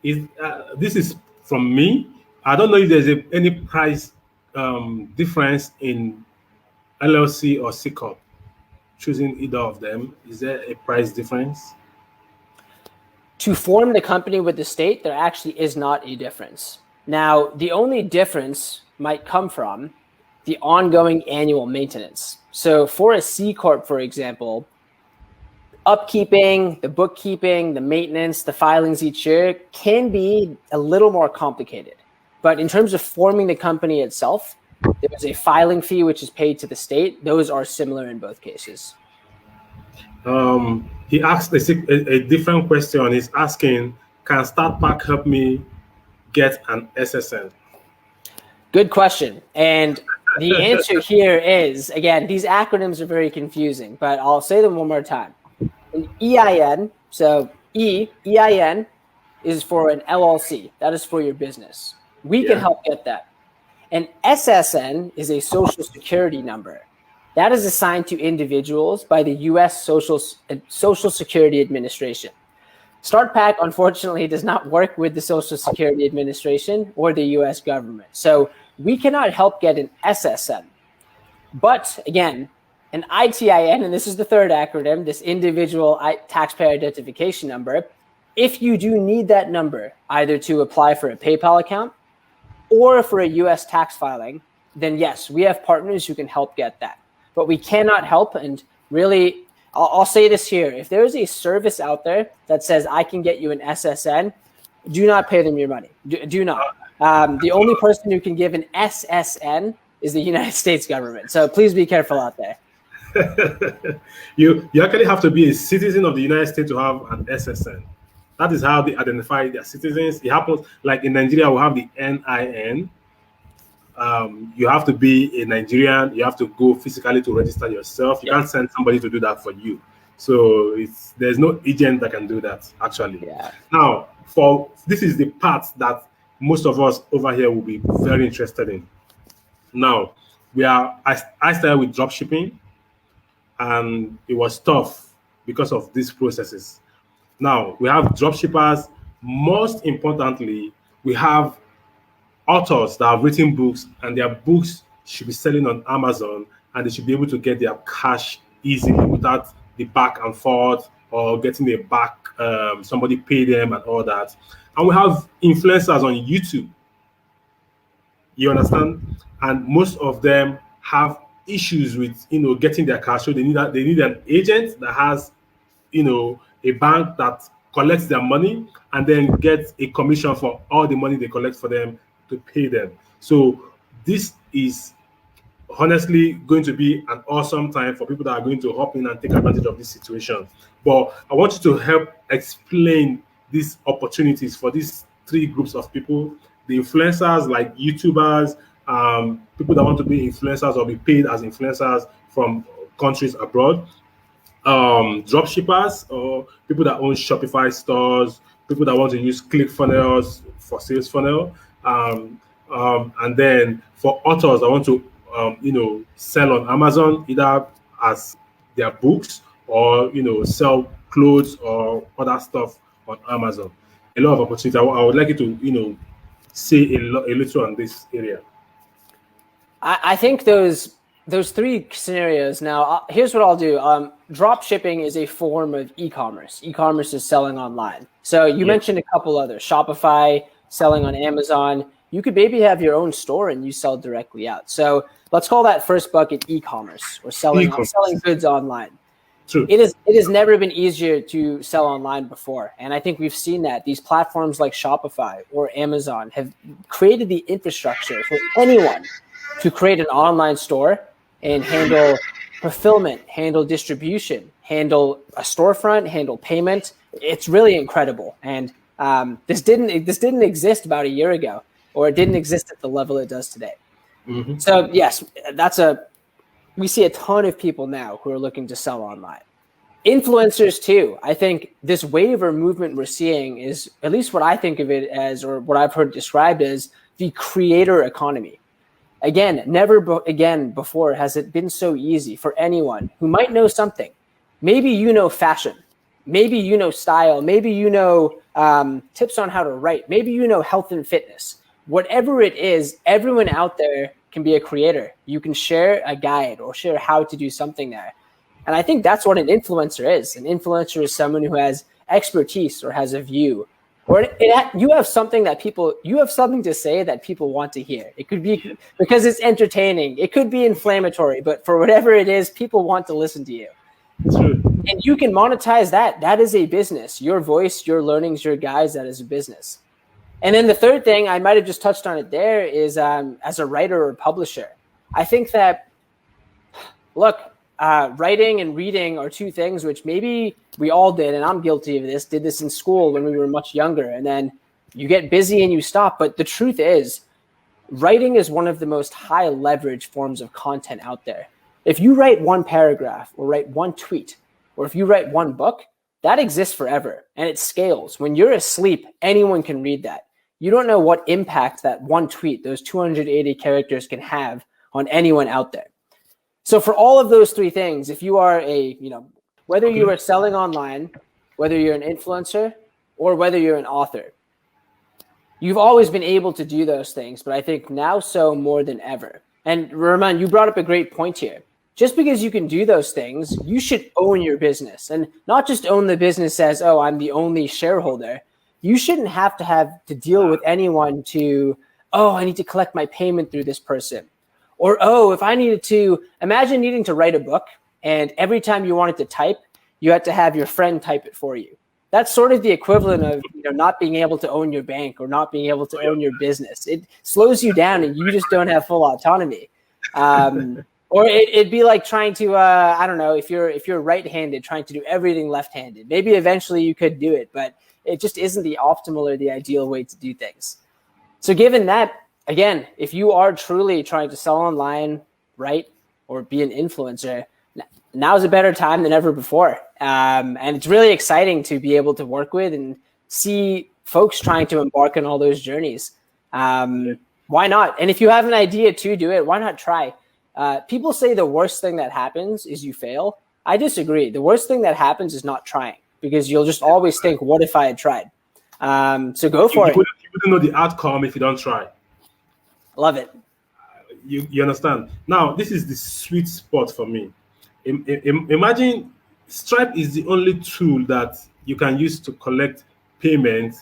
This is from me. I don't know if there's any price difference in LLC or CCOP. Choosing either of them, is there a price difference? To form the company with the state, there actually is not a difference. Now, the only difference might come from the ongoing annual maintenance. So for a C Corp, for example, upkeeping, the bookkeeping, the maintenance, the filings each year can be a little more complicated. But in terms of forming the company itself, there's a filing fee which is paid to the state. Those are similar in both cases. He asked a different question. He's asking, can StartPack help me get an SSN? Good question. And the answer here is, again, these acronyms are very confusing, but I'll say them one more time. An EIN, so EIN is for an LLC. That is for your business. We can help get that. An SSN is a social security number. That is assigned to individuals by the U.S. Social Security Administration. StartPack, unfortunately, does not work with the Social Security Administration or the U.S. government. So we cannot help get an SSN. But again, an ITIN, and this is the third acronym, this individual taxpayer identification number, if you do need that number, either to apply for a PayPal account or for a U.S. tax filing, then yes, we have partners who can help get that. But we cannot help, and really, I'll say this here. If there is a service out there that says, I can get you an SSN, do not pay them your money. Do not. The only person who can give an SSN is the United States government. So please be careful out there. You actually have to be a citizen of the United States to have an SSN. That is how they identify their citizens. It happens like in Nigeria, we have the NIN. You have to be a Nigerian. You have to go physically to register yourself. You can't send somebody to do that for you. So there's no agent that can do that, actually. Yeah. Now, this is the part that most of us over here will be very interested in. Now, I started with drop shipping, and it was tough because of these processes. Now, we have drop shippers. Most importantly, we have authors that have written books, and their books should be selling on Amazon, and they should be able to get their cash easily without the back and forth or getting a back, somebody pay them and all that. And we have influencers on YouTube. You understand? And most of them have issues with, getting their cash. So they need an agent that has, a bank that collects their money and then gets a commission for all the money they collect for them to pay them. So this is honestly going to be an awesome time for people that are going to hop in and take advantage of this situation. But I want you to help explain these opportunities for these three groups of people: the influencers, like YouTubers, people that want to be influencers or be paid as influencers from countries abroad, drop shippers or people that own Shopify stores, people that want to use ClickFunnels for sales funnel, and then for authors that want to sell on Amazon, either as their books or sell clothes or other stuff on Amazon. A lot of opportunity. I would like you to say a little on this area. I think those three scenarios. Now, here's what I'll do. Drop shipping is a form of e-commerce. E-commerce is selling online. So you mentioned a couple others: Shopify, selling on Amazon. You could maybe have your own store and you sell directly out. So let's call that first bucket e-commerce, or selling goods online. True. It has never been easier to sell online before. And I think we've seen that these platforms like Shopify or Amazon have created the infrastructure for anyone to create an online store and handle fulfillment, handle distribution, handle a storefront, handle payment. It's really incredible. And this didn't exist about a year ago, or it didn't exist at the level it does today. Mm-hmm. So yes, we see a ton of people now who are looking to sell online. Influencers too. I think this wave or movement we're seeing is, at least what I think of it as, or what I've heard described as, the creator economy. Again, never again before has it been so easy for anyone who might know something. Maybe you know fashion, maybe you know style, maybe you know tips on how to write, maybe you know health and fitness. Whatever it is, everyone out there can be a creator. You can share a guide or share how to do something there. And I think that's what an influencer is. An influencer is someone who has expertise or has a view, or you have something to say that people want to hear. It could be because it's entertaining. It could be inflammatory, but for whatever it is, people want to listen to you. And you can monetize that. That is a business. Your voice, your learnings, your guides, that is a business. And then the third thing, I might have just touched on it there, is as a writer or publisher. I think that, look, writing and reading are two things which maybe we all did, and I'm guilty of this, did this in school when we were much younger, and then you get busy and you stop. But the truth is, writing is one of the most high leverage forms of content out there. If you write one paragraph or write one tweet, or if you write one book, that exists forever and it scales. When you're asleep, anyone can read that. You don't know what impact that one tweet, those 280 characters, can have on anyone out there. So for all of those three things, if you are whether you are selling online, whether you're an influencer, or whether you're an author, you've always been able to do those things, but I think now so more than ever. And Rahman, you brought up a great point here. Just because you can do those things, you should own your business, and not just own the business as, oh, I'm the only shareholder. You shouldn't have to deal with anyone to, oh, I need to collect my payment through this person. Or, oh, if I needed to, imagine needing to write a book, and every time you wanted to type, you had to have your friend type it for you. That's sort of the equivalent of not being able to own your bank or not being able to own your business. It slows you down and you just don't have full autonomy. Or it'd be like trying to, I don't know, if you're right-handed, trying to do everything left-handed. Maybe eventually you could do it, but it just isn't the optimal or the ideal way to do things. So given that, again, if you are truly trying to sell online, right, or be an influencer, now's a better time than ever before. And it's really exciting to be able to work with and see folks trying to embark on all those journeys. Why not? And if you have an idea to do it, why not try? People say the worst thing that happens is you fail. I disagree. The worst thing that happens is not trying, because you'll just always think, what if I had tried? So go for it. You wouldn't know the outcome if you don't try. Love it. You understand? Now, this is the sweet spot for me. Imagine Stripe is the only tool that you can use to collect payments,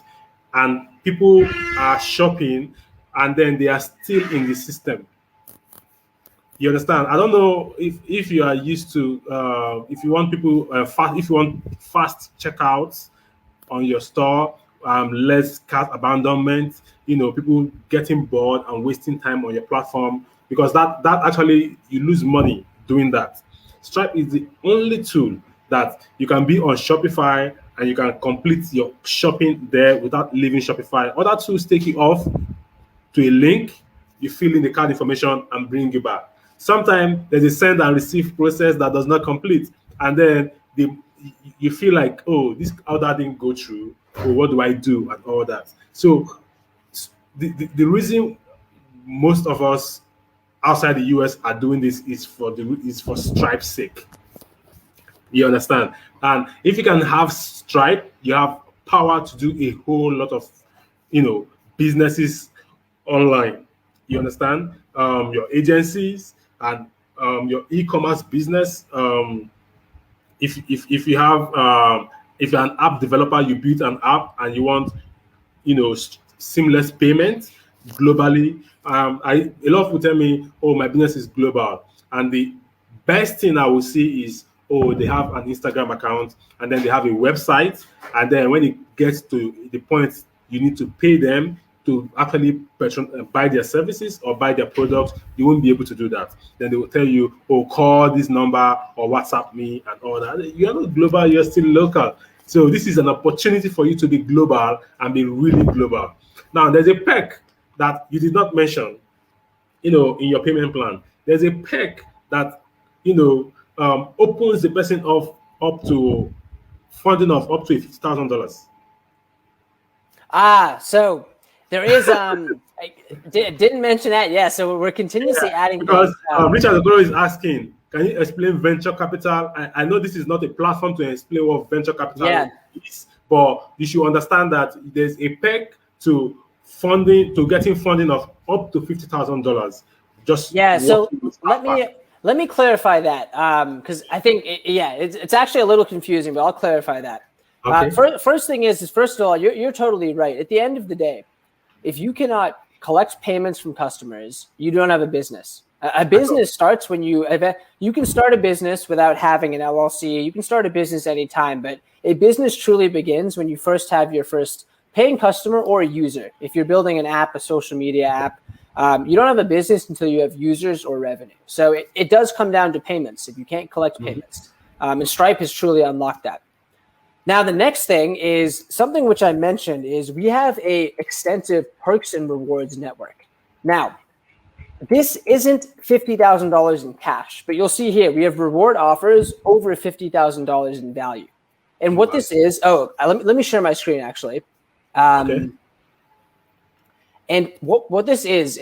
and people are shopping and then they are still in the system. You understand? I don't know if you are used to if you want people fast checkouts on your store, less cart abandonment, people getting bored and wasting time on your platform, because that actually you lose money doing that. Stripe is the only tool that you can be on Shopify and you can complete your shopping there without leaving Shopify. Other tools take you off to a link, you fill in the card information and bring you back. Sometimes there's a send and receive process that does not complete, and then you feel like, oh, this order didn't go through, or what do I do, and all that. So the reason most of us outside the US are doing this is for Stripe's sake. You understand? And if you can have Stripe, you have power to do a whole lot of, businesses online. You understand? Your agencies and your e-commerce business. If you have if you're an app developer, you build an app and you want seamless payment globally. A lot of people tell me, oh, my business is global, and the best thing I will see is, oh, they have an Instagram account and then they have a website, and then when it gets to the point you need to pay them to actually buy their services or buy their products, you won't be able to do that. Then they will tell you, oh, call this number or WhatsApp me and all that. You're not global, you're still local. So this is an opportunity for you to be global and be really global. Now, there's a perk that you did not mention, in your payment plan. There's a perk that, opens the person up to funding of up to $50,000. So there is I didn't mention that. Yeah, so we're continuously adding because Richard Ogoro is asking, can you explain venture capital? I know this is not a platform to explain what venture capital is, but you should understand that there's a perk to getting funding of up to $50,000. So let me clarify that, because I think it's actually a little confusing, but I'll clarify that. Okay. First thing is first of all, you're totally right. At the end of the day, if you cannot collect payments from customers, you don't have a business. A business starts when you can start a business without having an LLC. You can start a business anytime, but a business truly begins when you first have your first paying customer or a user. If you're building an app, a social media app, you don't have a business until you have users or revenue. So it does come down to payments if you can't collect payments. And Stripe has truly unlocked that. Now, the next thing is something which I mentioned is we have a extensive perks and rewards network. Now, this isn't $50,000 in cash, but you'll see here we have reward offers over $50,000 in value. And what this is, let me share my screen actually. Okay. And what this is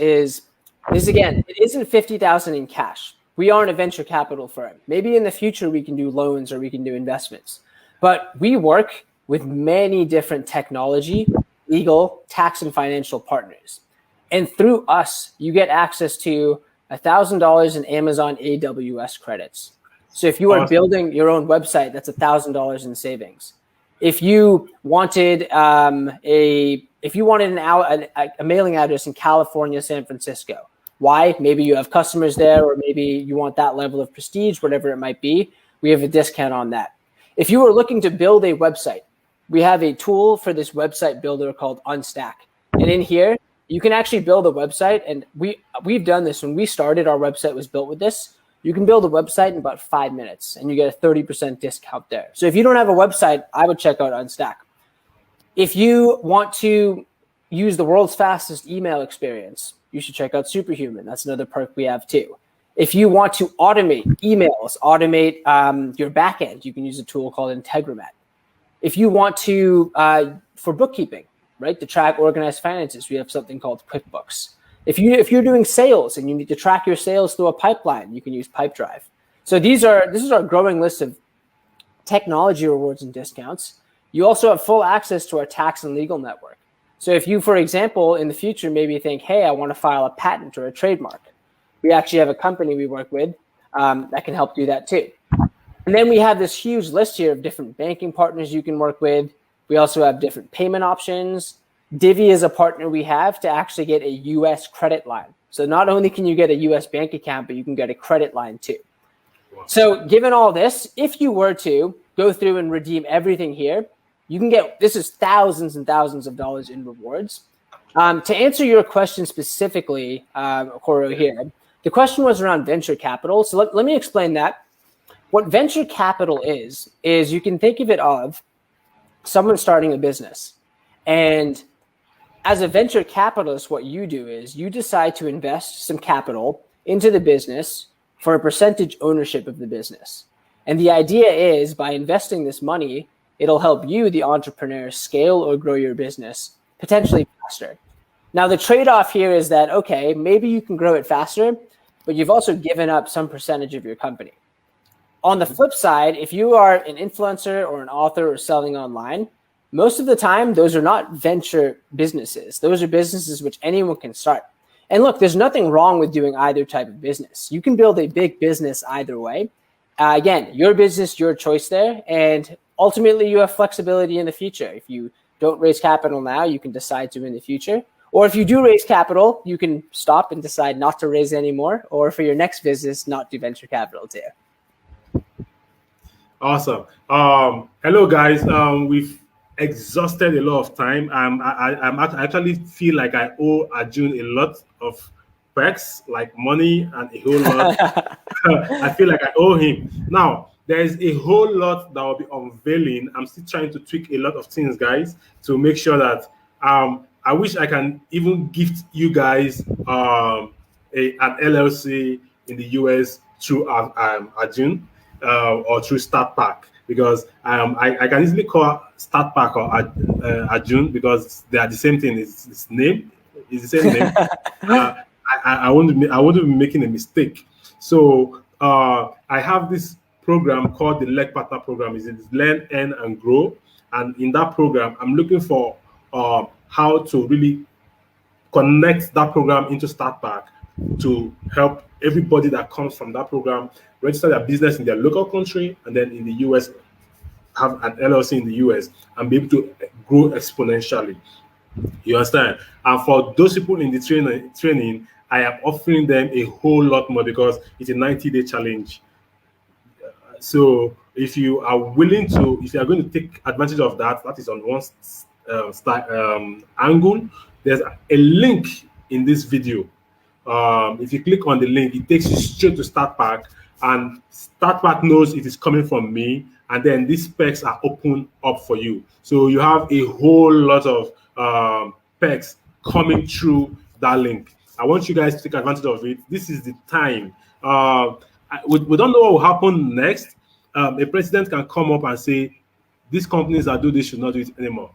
again, it isn't $50,000 in cash. We aren't a venture capital firm. Maybe in the future we can do loans or we can do investments. But we work with many different technology, legal, tax, and financial partners. And through us, you get access to $1,000 in Amazon AWS credits. So if you are building your own website, that's $1,000 in savings. If you wanted a mailing address in California, San Francisco, why? Maybe you have customers there, or maybe you want that level of prestige, whatever it might be. We have a discount on that. If you are looking to build a website, we have a tool for this website builder called Unstack. And in here, you can actually build a website. And we've done this. When we started, our website was built with this. You can build a website in about 5 minutes and you get a 30% discount there. So if you don't have a website, I would check out Unstack. If you want to use the world's fastest email experience, you should check out Superhuman. That's another perk we have too. If you want to automate emails, automate your backend, you can use a tool called Integromat. If you want to, for bookkeeping, right, to track organized finances, we have something called QuickBooks. If you're doing sales and you need to track your sales through a pipeline, you can use Pipedrive. So this is our growing list of technology rewards and discounts. You also have full access to our tax and legal network. So if you, for example, in the future maybe think, hey, I want to file a patent or a trademark, we actually have a company we work with that can help do that too. And then we have this huge list here of different banking partners you can work with. We also have different payment options. Divvy is a partner we have to actually get a U.S. credit line. So not only can you get a U.S. bank account, but you can get a credit line too. Wow. So given all this, if you were to go through and redeem everything here, you can get, this is thousands and thousands of dollars in rewards. To answer your question specifically, Koro here, the question was around venture capital. So let me explain that. What venture capital is you can think of it of someone starting a business. And as a venture capitalist, what you do is you decide to invest some capital into the business for a percentage ownership of the business. And the idea is by investing this money, it'll help you, the entrepreneur, scale or grow your business potentially faster. Now, the trade-off here is that, okay, maybe you can grow it faster, but you've also given up some percentage of your company. On the flip side, if you are an influencer or an author or selling online, most of the time, those are not venture businesses. Those are businesses which anyone can start. And look, there's nothing wrong with doing either type of business. You can build a big business either way. Again, your business, your choice there. And ultimately, you have flexibility in the future. If you don't raise capital now, you can decide to in the future. Or if you do raise capital, you can stop and decide not to raise anymore. Or for your next business, not do venture capital too. Awesome. Hello, guys. We've exhausted a lot of time. I actually feel like I owe Arjun a lot of perks, like money and a whole lot. I feel like I owe him. Now, there's a whole lot that will be unveiling. I'm still trying to tweak a lot of things, guys, to make sure that I wish I can even gift you guys an LLC in the US through Arjun. Or through Start Pack, because I can easily call Start Pack or Arjun because they are the same thing. It's name is the same name. I wouldn't be making a mistake. So I have this program called the Leg Partner Program. It's Learn, Earn, and Grow. And in that program, I'm looking for how to really connect that program into Start Pack to help everybody that comes from that program register their business in their local country, and then in the US have an LLC in the US and be able to grow exponentially. You understand? And for those people in the training, I am offering them a whole lot more because it's a 90-day challenge. So if you are willing to, if you are going to take advantage of that, that is on one angle. There's a link in this video. If you click on the link, it takes you straight to Start Pack, and Start Pack knows it is coming from me, and then these specs are open up for you. So you have a whole lot of specs coming through that link. I want you guys to take advantage of it. This is the time. We don't know what will happen next. A president can come up and say, these companies that do this should not do it anymore.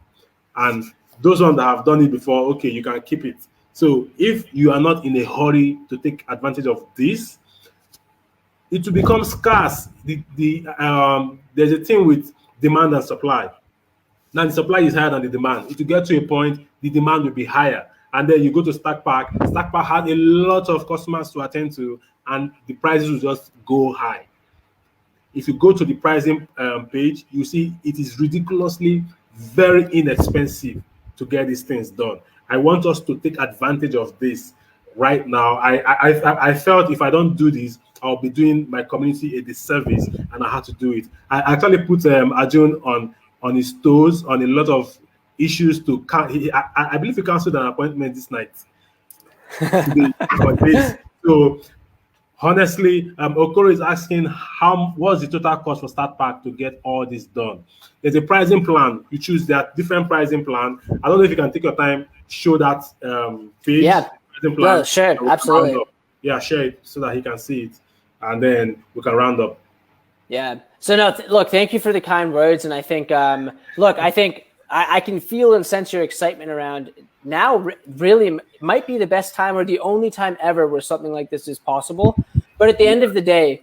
And those ones that have done it before, okay, you can keep it. So if you are not in a hurry to take advantage of this, it will become scarce. There's a thing with demand and supply. Now the supply is higher than the demand. It will get to a point, the demand will be higher. And then you go to Start Pack. Start Pack has a lot of customers to attend to, and the prices will just go high. If you go to the pricing page, you see it is ridiculously very inexpensive to get these things done. I want us to take advantage of this right now. I felt if I don't do this, I'll be doing my community a disservice, and I had to do it. I actually put Arjun on his toes on a lot of issues to. I believe he canceled an appointment this night. For this. So honestly, Okoro is asking what's the total cost for Start Pack to get all this done. There's a pricing plan. You choose that different pricing plan. I don't know if you can take your time, show that page. Yeah, pricing plan. No, sure, absolutely. Yeah, share it so that he can see it, and then we can round up. Yeah. So no, look, thank you for the kind words, and I think, look, I think I can feel and sense your excitement around now. Really, might be the best time or the only time ever where something like this is possible. But at the end of the day,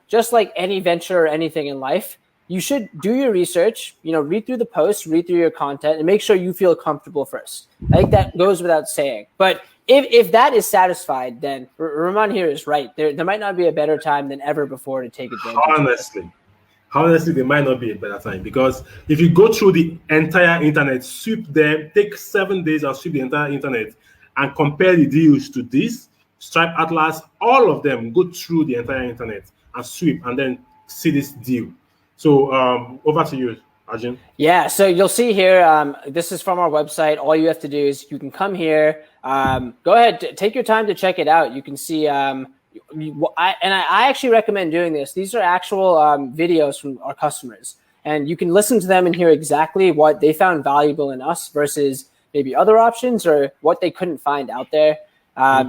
just like any venture or anything in life, you should do your research, read through the posts, read through your content, and make sure you feel comfortable first. I think that goes without saying. But if that is satisfied, then Rahman here is right. There might not be a better time than ever before to take advantage. Honestly, there might not be a better time, because if you go through the entire internet, sweep them, take 7 days and sweep the entire internet and compare the deals to this, Stripe Atlas, all of them, go through the entire internet and sweep and then see this deal. So over to you, Arjun. Yeah, so you'll see here, this is from our website. All you have to do is you can come here, go ahead, take your time to check it out. You can see, I actually recommend doing this. These are actual videos from our customers, and you can listen to them and hear exactly what they found valuable in us versus maybe other options or what they couldn't find out there.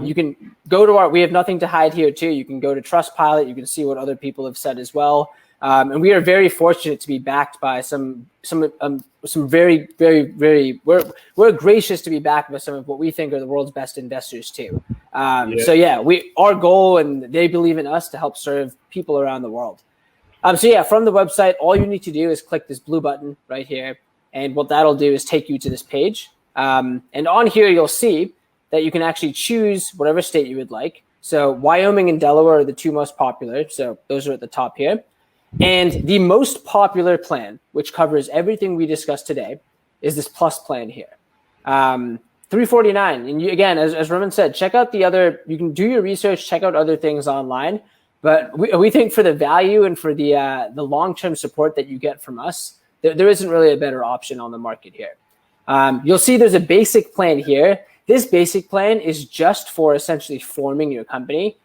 You can go to we have nothing to hide here too. You can go to Trustpilot. You can see what other people have said as well. And we are very fortunate to be backed by some very, very, very, we're gracious to be backed by some of what we think are the world's best investors too. So yeah, our goal, and they believe in us to help serve people around the world. So yeah, from the website, all you need to do is click this blue button right here. And what that'll do is take you to this page. And on here, you'll see that you can actually choose whatever state you would like. So Wyoming and Delaware are the two most popular. So those are at the top here. And the most popular plan, which covers everything we discussed today, is this plus plan here. $349. And you, again, as Roman said, check out the other, you can do your research, check out other things online. But we think for the value and for the long-term support that you get from us, there isn't really a better option on the market here. You'll see there's a basic plan here. This basic plan is just for essentially forming your company.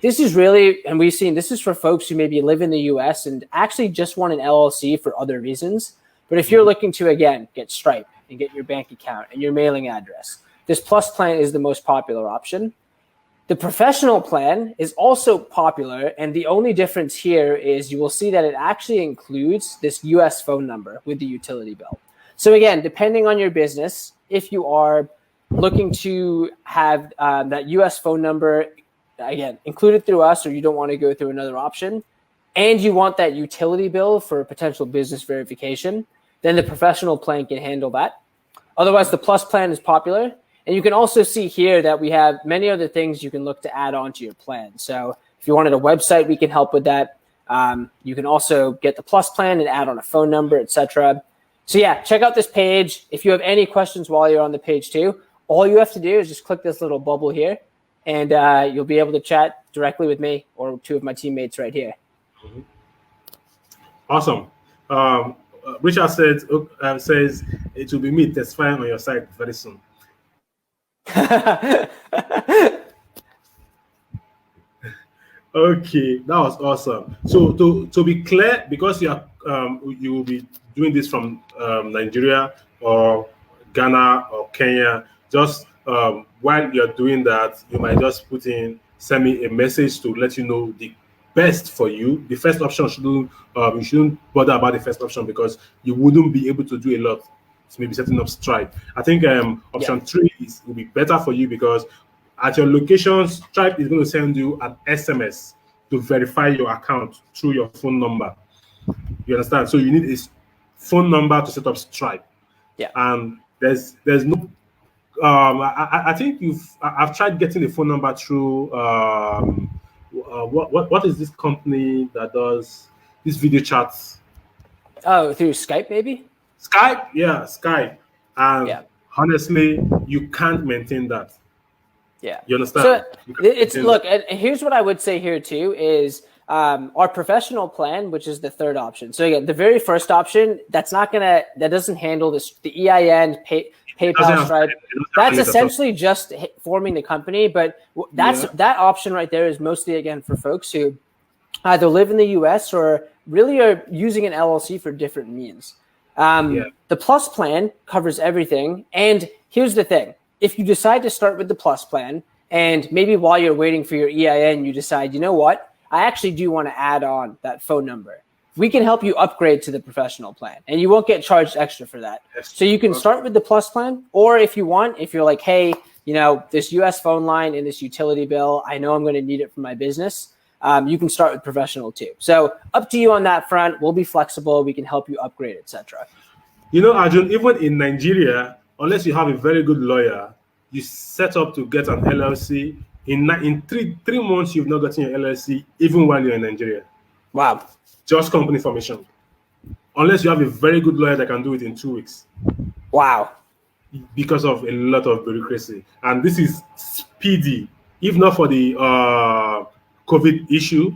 This is really, and we've seen, this is for folks who maybe live in the US and actually just want an LLC for other reasons. But if you're looking to, again, get Stripe and get your bank account and your mailing address, this plus plan is the most popular option. The professional plan is also popular, and the only difference here is you will see that it actually includes this US phone number with the utility bill. So again, depending on your business, if you are looking to have that US phone number, again, included through us, or you don't want to go through another option, and you want that utility bill for potential business verification, then the professional plan can handle that. Otherwise, the plus plan is popular. And you can also see here that we have many other things you can look to add on to your plan. So if you wanted a website, we can help with that. You can also get the plus plan and add on a phone number, etc. So yeah, check out this page. If you have any questions while you're on the page too, all you have to do is just click this little bubble here, and you'll be able to chat directly with me or two of my teammates right here. Awesome. Richard says it will be me testifying on your site very soon. Okay, that was awesome. So to be clear, because you will be doing this from Nigeria or Ghana or Kenya, just while you're doing that, you might just send me a message to let you know the best for you. The first option you shouldn't bother about the first option because you wouldn't be able to do a lot. So maybe setting up Stripe. I think option 3 will be better for you because at your location, Stripe is going to send you an SMS to verify your account through your phone number. You understand? So you need a phone number to set up Stripe. Yeah. And there's no. I think I've tried getting a phone number through. What is this company that does these video chats? Oh, through Skype maybe? Skype, yeah, Skype. And honestly, you can't maintain that. Yeah. You understand? So look, and here's what I would say here too is our professional plan, which is the third option. So again, the very first option, that doesn't handle the EIN, PayPal, Stripe. That's essentially just forming the company. But that option right there is mostly, again, for folks who either live in the US or really are using an LLC for different means. The plus plan covers everything. And here's the thing. If you decide to start with the plus plan and maybe while you're waiting for your EIN, you decide, you know what, I actually do want to add on that phone number. We can help you upgrade to the professional plan and you won't get charged extra for that. So you can start with the plus plan, or if you want, if you're like, hey, this US phone line and this utility bill, I know I'm going to need it for my business. You can start with professional too. So up to you on that front. We'll be flexible. We can help you upgrade, etc. Arjun, even in Nigeria, unless you have a very good lawyer, you set up to get an LLC. In 3 months, you've not gotten your LLC, even while you're in Nigeria. Wow. Just company formation. Unless you have a very good lawyer that can do it in 2 weeks. Wow. Because of a lot of bureaucracy. And this is speedy. If not for the COVID issue,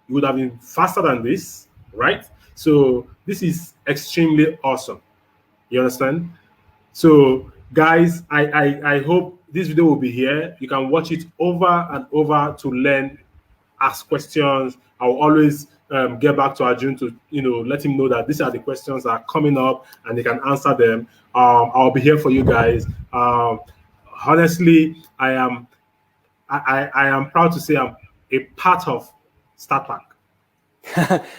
it would have been faster than this, right? So this is extremely awesome. You understand? So guys, I hope this video will be here. You can watch it over and over to learn, ask questions. I'll always get back to Arjun to let him know that these are the questions that are coming up and they can answer them. I'll be here for you guys. Honestly, I am proud to say I'm a part of StartPack.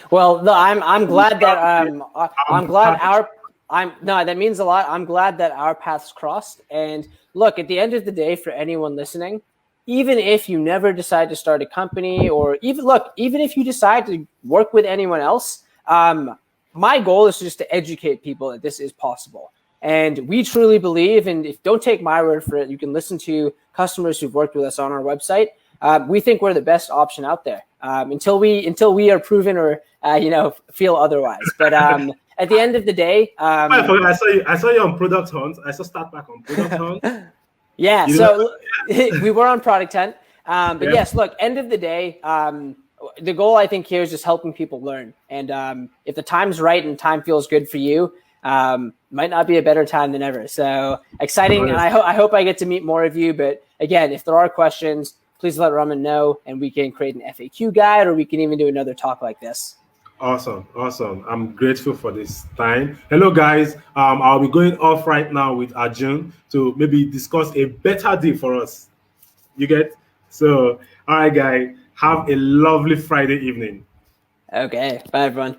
Well, no, I'm glad that that means a lot. I'm glad that our paths crossed. And look, at the end of the day, for anyone listening, even if you never decide to start a company, or even if you decide to work with anyone else, my goal is just to educate people that this is possible. And we truly believe, and don't take my word for it, you can listen to customers who've worked with us on our website. We think we're the best option out there until we are proven or feel otherwise. But at the end of the day, I saw you on Product Hunt. I saw StartPack on Product Hunt. Yeah, so we were on Product Hunt. But yes, look, end of the day, the goal I think here is just helping people learn. And if the time's right and time feels good for you, might not be a better time than ever. So exciting. And I hope I get to meet more of you. But again, if there are questions, please let Raman know, and we can create an FAQ guide, or we can even do another talk like this. Awesome. I'm grateful for this time. Hello, guys. I'll be going off right now with Arjun to maybe discuss a better deal for us. You get? So, all right, guys. Have a lovely Friday evening. Okay. Bye, everyone.